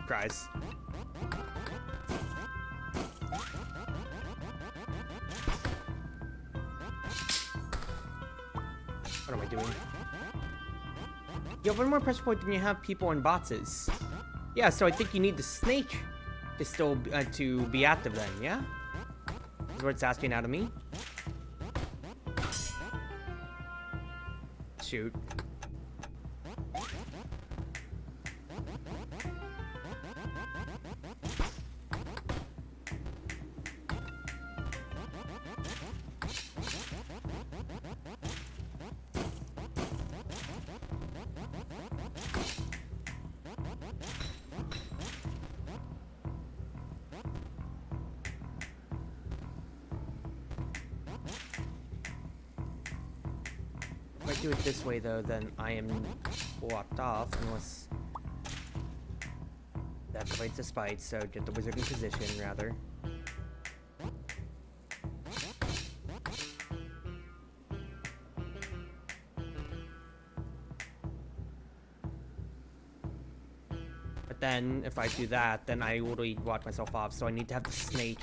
Guys. What am I doing? You have one more pressure point than you have people and bots. Yeah, so I think you need the snake to still to be active then, yeah? Is what it's asking out of me. Shoot. If I do it this way though, then I am blocked off unless that activates the spite, so get the wizard in position rather. But then if I do that, then I will block myself off, so I need to have the snake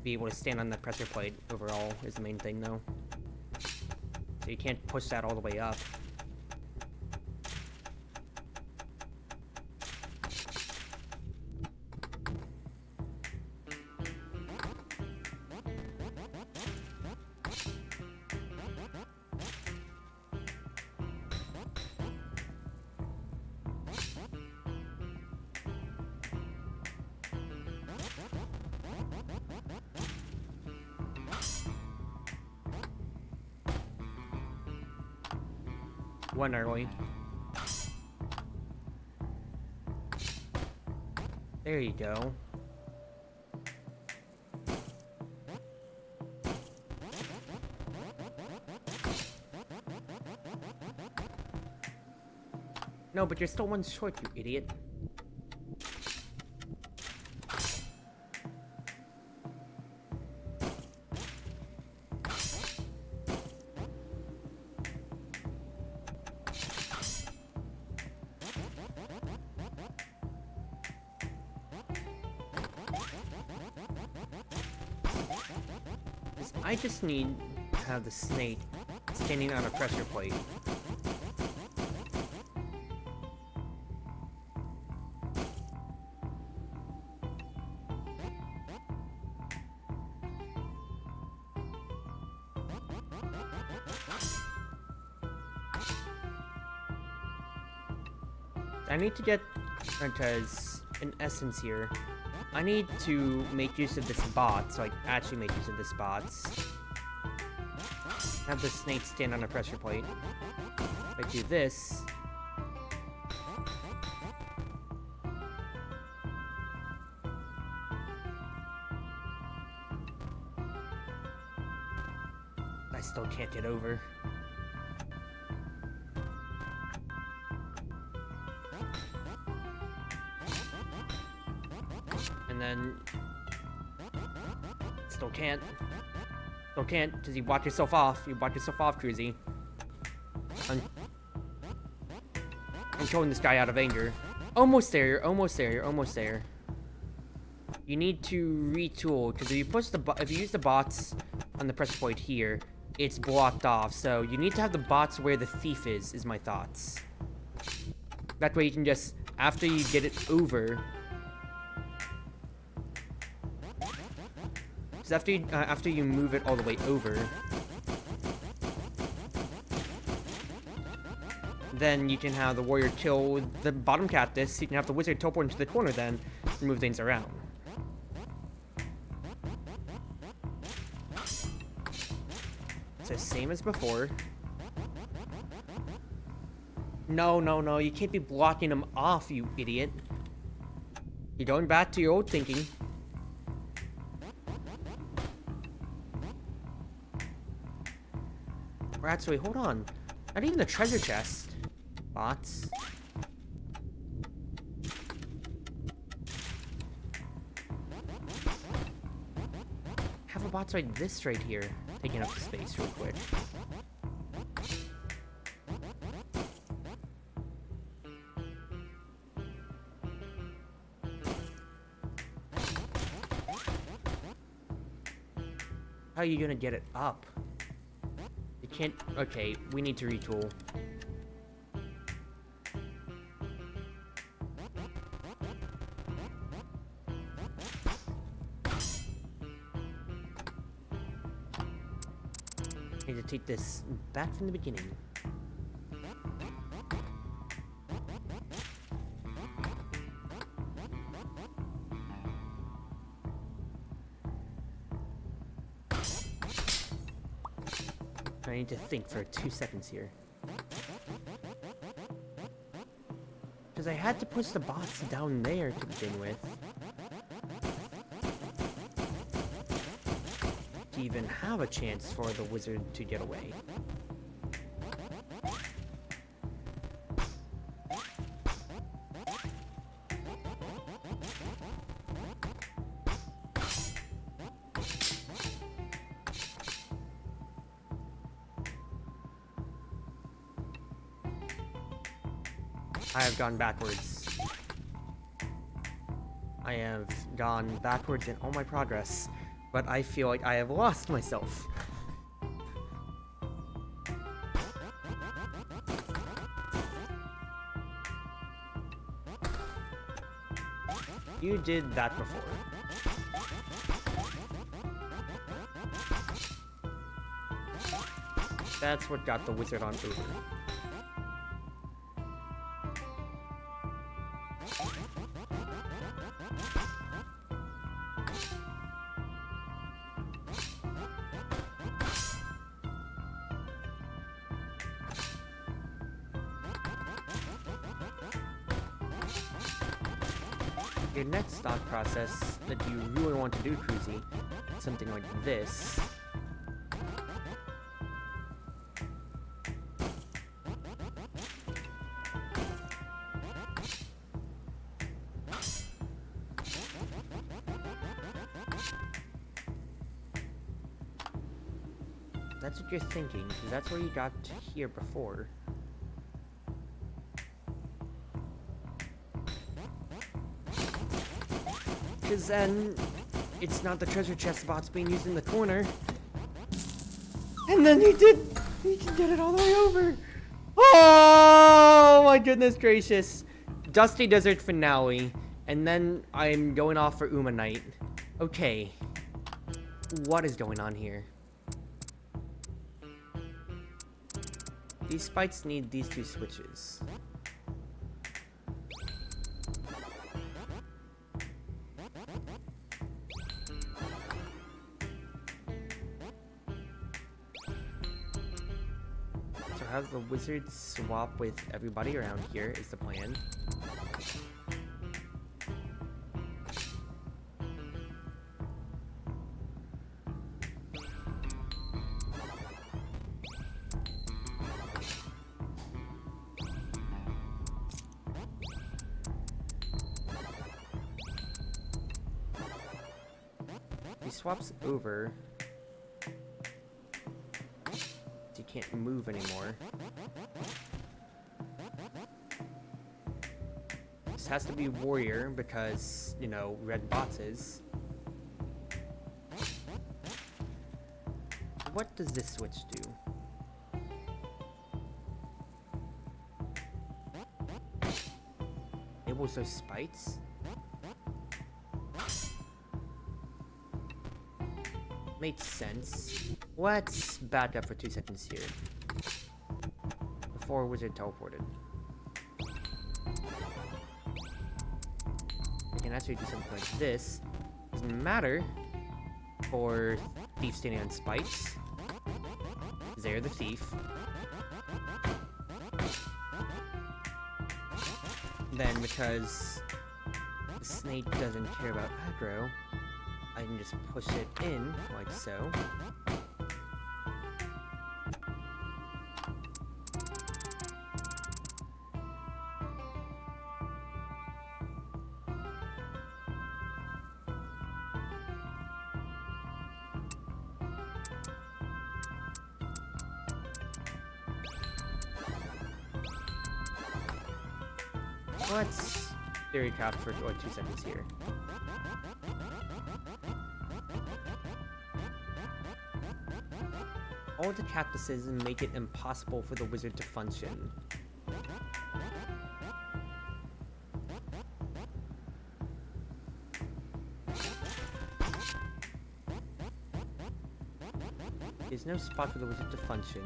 be able to stand on the pressure plate overall is the main thing though. So you can't push that all the way up. One early. There you go. No, but you're still one short, you idiot. I just need to have the snake standing on a pressure plate. I need to get, because in essence here, I need to make use of this bot, so I actually make use of this bot. Have the snake stand on a pressure plate. If I do this, I still can't get over. And then still can't. Still can't, because you blocked yourself off. You blocked yourself off, Cruzy. I'm killing this guy out of anger. Almost there, you're almost there, you're almost there. You need to retool, because if you push if you use the bots on the pressure point here, it's blocked off. So you need to have the bots where the thief is my thoughts. That way you can just, after you get it over, after you move it all the way over, then you can have the warrior kill the bottom cactus. You can have the wizard teleport into the corner then and move things around. It's the same as before. No, no, no, you can't be blocking them off, you idiot. You're going back to your old thinking. Actually, hold on. Not even the treasure chest. Bots. Have a bots like this right here, taking up the space real quick. How are you gonna get it up? You can't. Okay, we need to retool. Need to take this back from the beginning. I need to think for 2 seconds here. Because I had to push the bots down there to begin with. To even have a chance for the wizard to get away. I have gone backwards. I have gone backwards in all my progress, but I feel like I have lost myself. You did that before. That's what got the wizard on over. Your next stock process that you really want to do, Cruzy, something like this. That's what you're thinking, because that's where you got to here before. Because then, it's not the treasure chest bots being used in the corner. And then you did get it all the way over. Oh my goodness gracious. Dusty Desert finale. And then I'm going off for Uma Night. Okay. What is going on here? These spikes need these two switches. So have the wizard swap with everybody around here is the plan. He swaps over. You can't move anymore. This has to be warrior because, you know, red boxes. What does this switch do? Enables those spikes? Makes sense. Let's back up for 2 seconds here. Before wizard teleported. I can actually do something like this. Doesn't matter for thief standing on spikes. They're the thief. Then because the snake doesn't care about aggro, I can just push it in, like so. Let's theory craft for 2 seconds here. All the cactuses make it impossible for the wizard to function. There's no spot for the wizard to function,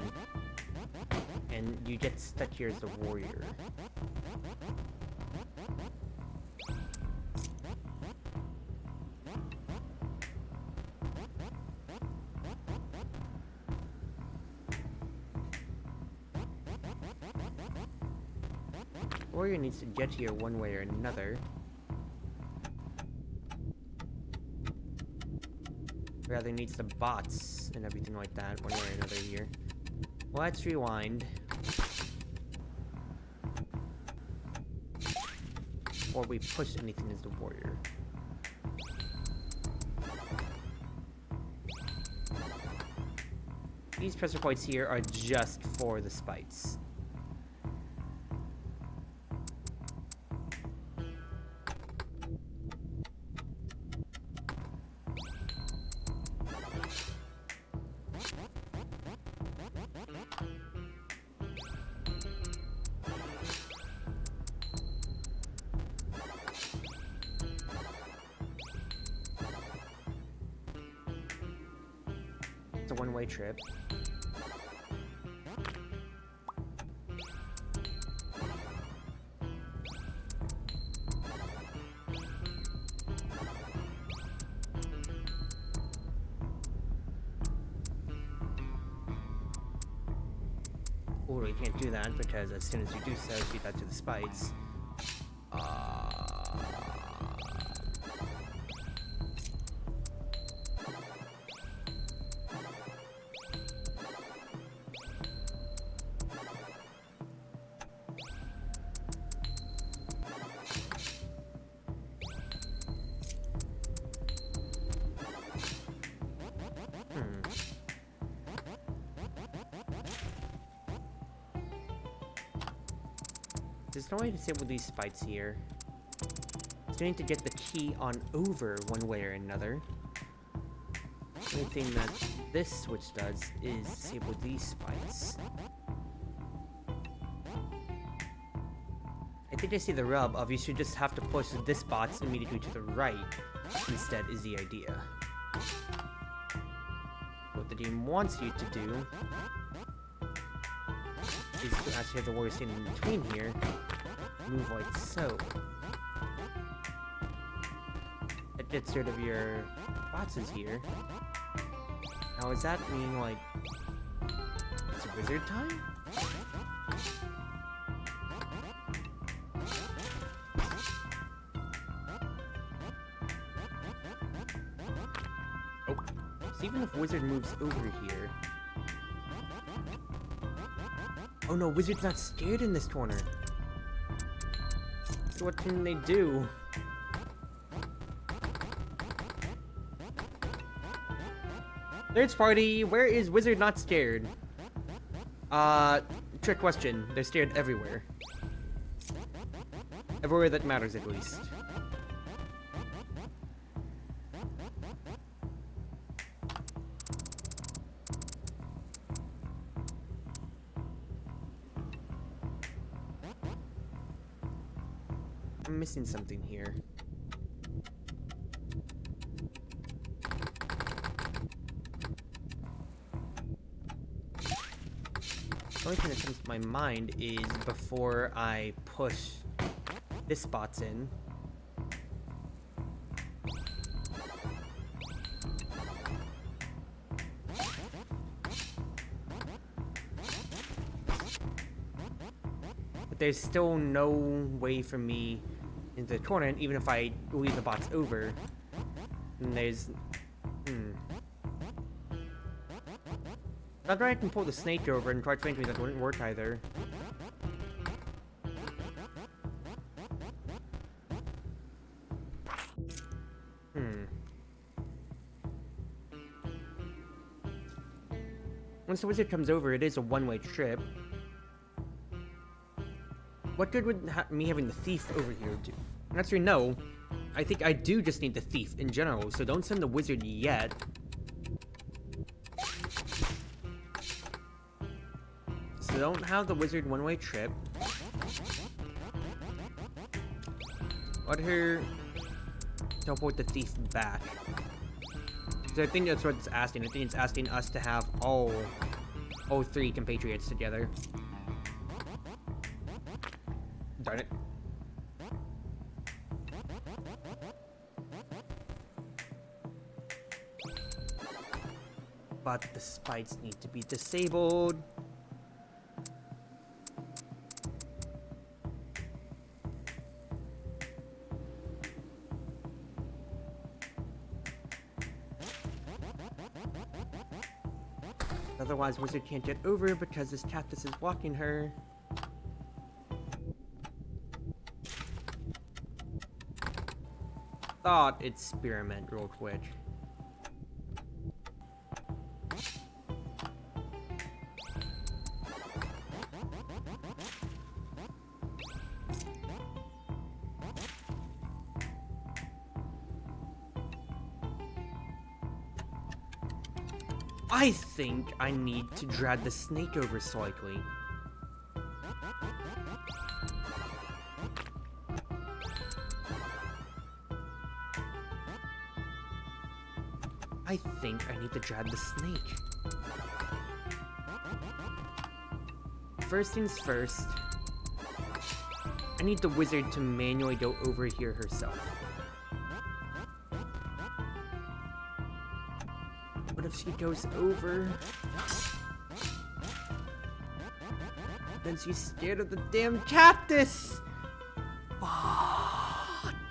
and you get stuck here as the warrior. Warrior needs to get here one way or another. Rather needs the bots and everything like that one way or another here. Let's rewind. Or we push anything as the warrior. These pressure points here are just for the spites. It's a one-way trip. Or you can't do that because as soon as you do so, you feed that to the spites. There's no way to disable these spites here. So you need to get the key on over one way or another. The only thing that this switch does is disable these spites. I think I see the rub of you should just have to push this box immediately to the right instead is the idea. What the game wants you to do is to actually have the warrior standing in between here, move like so. That gets rid of your boxes here. Now does that mean like it's wizard time? Oh, so even if wizard moves over here. Oh no, wizard's not scared in this corner. So what can they do? Third party, where is wizard not scared? Trick question. They're scared everywhere. Everywhere that matters, at least. I'm missing something here. The only thing that comes to my mind is before I push this box in. But there's still no way for me into the corner, and even if I leave the box over, then there's... Not that I can pull the snake over, and quite frankly that wouldn't work either. Once the wizard comes over, it is a one-way trip. What good would me having the thief over here do? Actually, no. I think I do just need the thief in general, so don't send the wizard yet. So don't have the wizard one-way trip. Let her teleport the thief back. So I think that's what it's asking. I think it's asking us to have all three compatriots together. Darn it. But the spites need to be disabled. Otherwise, wizard can't get over because this cactus is blocking her. Thought experiment real quick. I think I need to drag the snake over slightly. I think I need to drag the snake. First things first, I need the wizard to manually go over here herself. What if she goes over? Then she's scared of the damn cactus! Fuck.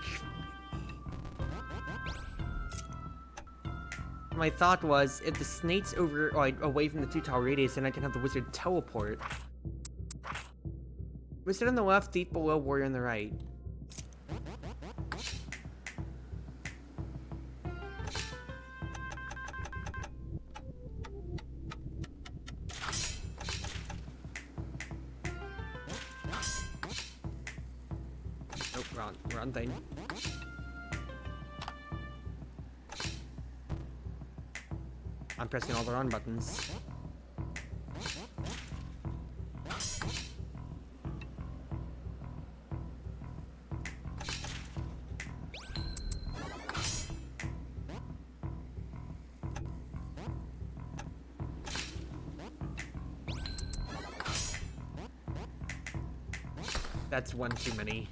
My thought was, if the snake's over, like, away from the 2-tile radius, then I can have the wizard teleport. Wizard on the left, thief below, warrior on the right. Wrong thing. I'm pressing all the wrong buttons. That's one too many.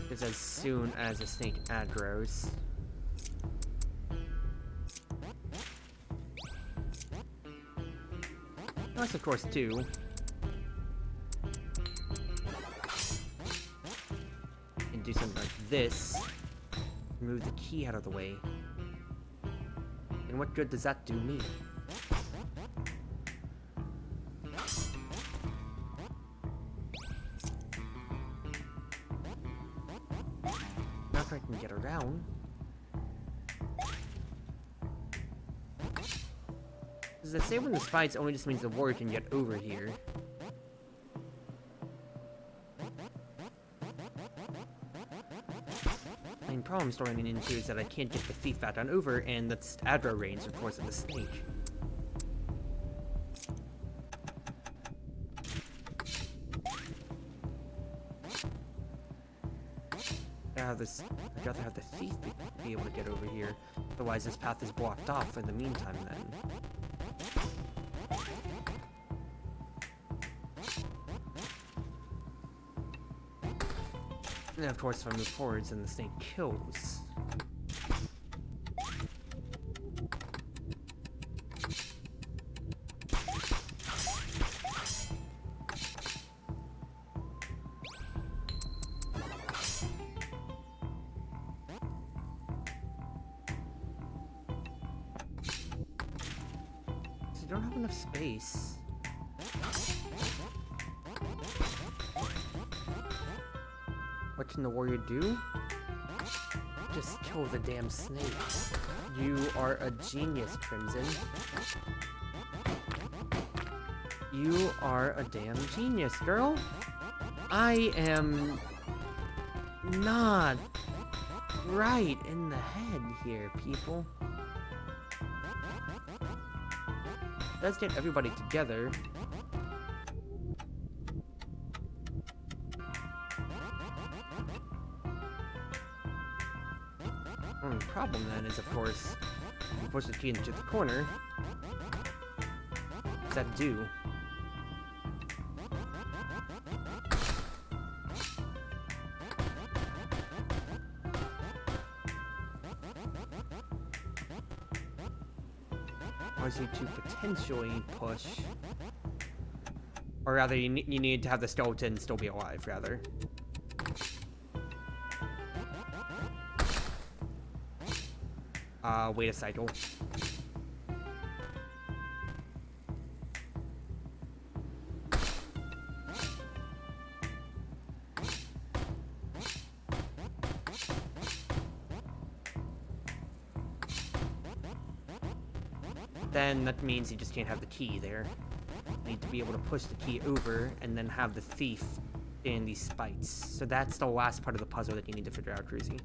Because as soon as the snake aggroes, that's of course two. And do something like this. Move the key out of the way. And what good does that do me? Not if I can get around. Does it say when the spites only just means the warrior can get over here? The problem I'm running into is that I can't get the thief back on over, and that's aggro range, of course, of the snake. I'd rather have the thief be able to get over here. Otherwise, this path is blocked off in the meantime, then. And of course, if I move forwards, then the snake kills. I don't have enough space. What can the warrior do? Just kill the damn snake. You are are a genius, Crimson. You are a damn genius, girl. I am not right in the head here, people. Let's get everybody together. Only problem then is, of course, you push the key into the corner. What's that do? Allows you to potentially push, or rather, you need to have the skeleton still be alive, rather. Wait a cycle. Then that means you just can't have the key there. You need to be able to push the key over and then have the thief in these spikes. So that's the last part of the puzzle that you need to figure out, Cruzy.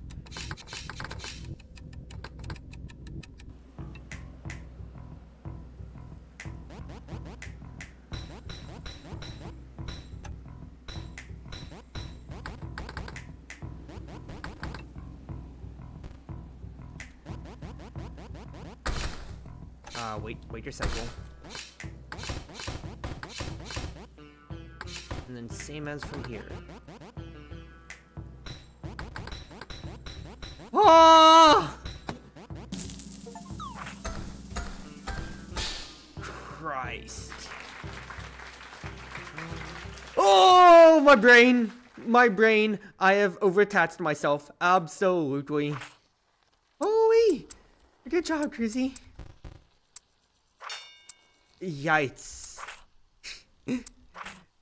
Wait your cycle. And then same as from here. Oh! Christ. Oh, my brain. My brain. I have overtaxed myself. Absolutely. Holy. Good job, Cruzy. Yikes.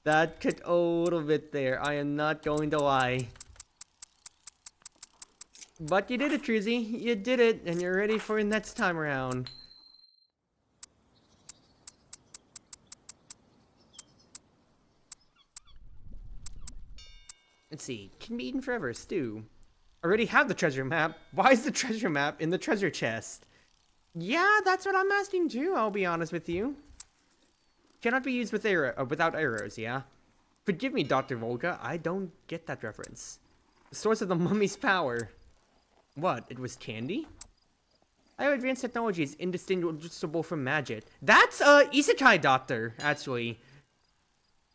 That took a little bit there. I am not going to lie. But you did it, Cruzy. You did it, and you're ready for next time around. Let's see. Can be eaten forever. Stew. Already have the treasure map. Why is the treasure map in the treasure chest? Yeah, that's what I'm asking too, I'll be honest with you. Cannot be used with without arrows, yeah? Forgive me, Dr. Volga, I don't get that reference. The source of the mummy's power. What, it was candy? How advanced technology is indistinguishable from magic. That's Isekai Doctor, actually.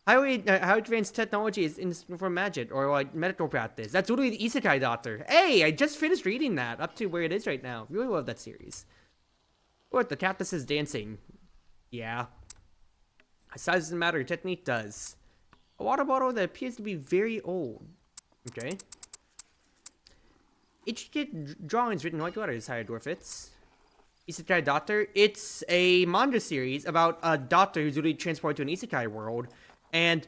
How advanced technology is indistinguishable from magic, or like medical practice. That's literally the Isekai Doctor. Hey, I just finished reading that, up to where it is right now. Really love that series. What, the cactus is dancing. Yeah. Size doesn't matter, technique does. A water bottle that appears to be very old. Okay. Intricate drawings written in white letters, hieroglyphics. Isekai Doctor. It's a manga series about a doctor who's literally transported to an isekai world. And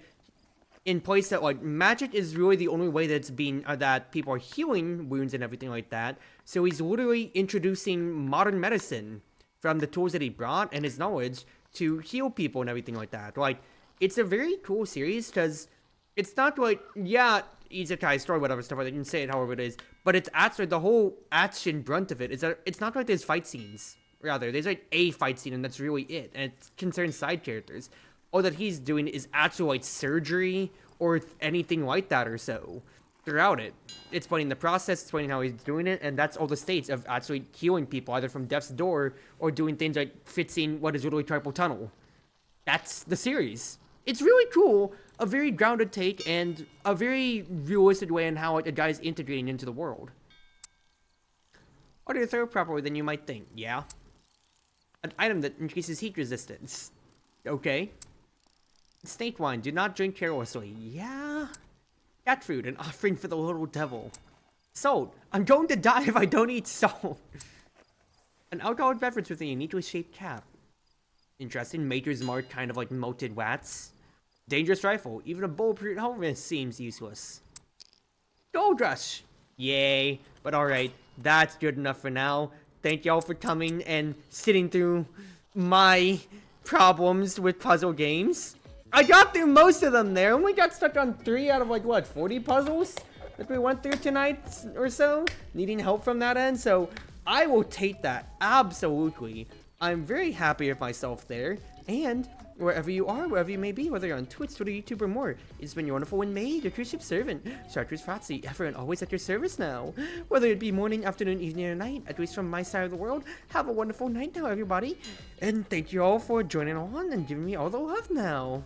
in place that, like, magic is really the only way that's being, that people are healing wounds and everything like that. So he's literally introducing modern medicine from the tools that he brought and his knowledge to heal people and everything like that. Like, it's a very cool series because it's not like, yeah, isekai story, whatever stuff, like, you can say it however it is, but it's actually the whole action brunt of it. It's not like there's fight scenes. Rather, there's like a fight scene and that's really it. And it concerns side characters. All that he's doing is actual like surgery or anything like that or so throughout it. It's explaining the process, explaining how he's doing it, and that's all the states of actually healing people, either from death's door or doing things like fixing what is literally carpal tunnel. That's the series. It's really cool, a very grounded take, and a very realistic way in how a guy is integrating into the world. Order your throw properly than you might think, yeah? An item that increases heat resistance. Okay. Snake wine, do not drink carelessly. Yeah? Cat food, an offering for the little devil. Salt, I'm going to die if I don't eat salt. An alcoholic beverage with a uniquely shaped cap. Interesting, Maker's Mark, kind of like melted wax. Dangerous rifle, even a bulletproof helmet seems useless. Gold rush! Yay, but alright, that's good enough for now. Thank y'all for coming and sitting through my problems with puzzle games. I got through most of them there. Only got stuck on 3 out of like, what, 40 puzzles that we went through tonight or so? Needing help from that end, so I will take that, absolutely. I'm very happy with myself there, and wherever you are, wherever you may be, whether you're on Twitch, Twitter, YouTube, or more, it's been your wonderful Wind Mage, your Cruz Ship servant, Chartreuse Proxy, ever and always at your service now. Whether it be morning, afternoon, evening, or night, at least from my side of the world, have a wonderful night now, everybody. And thank you all for joining on and giving me all the love now.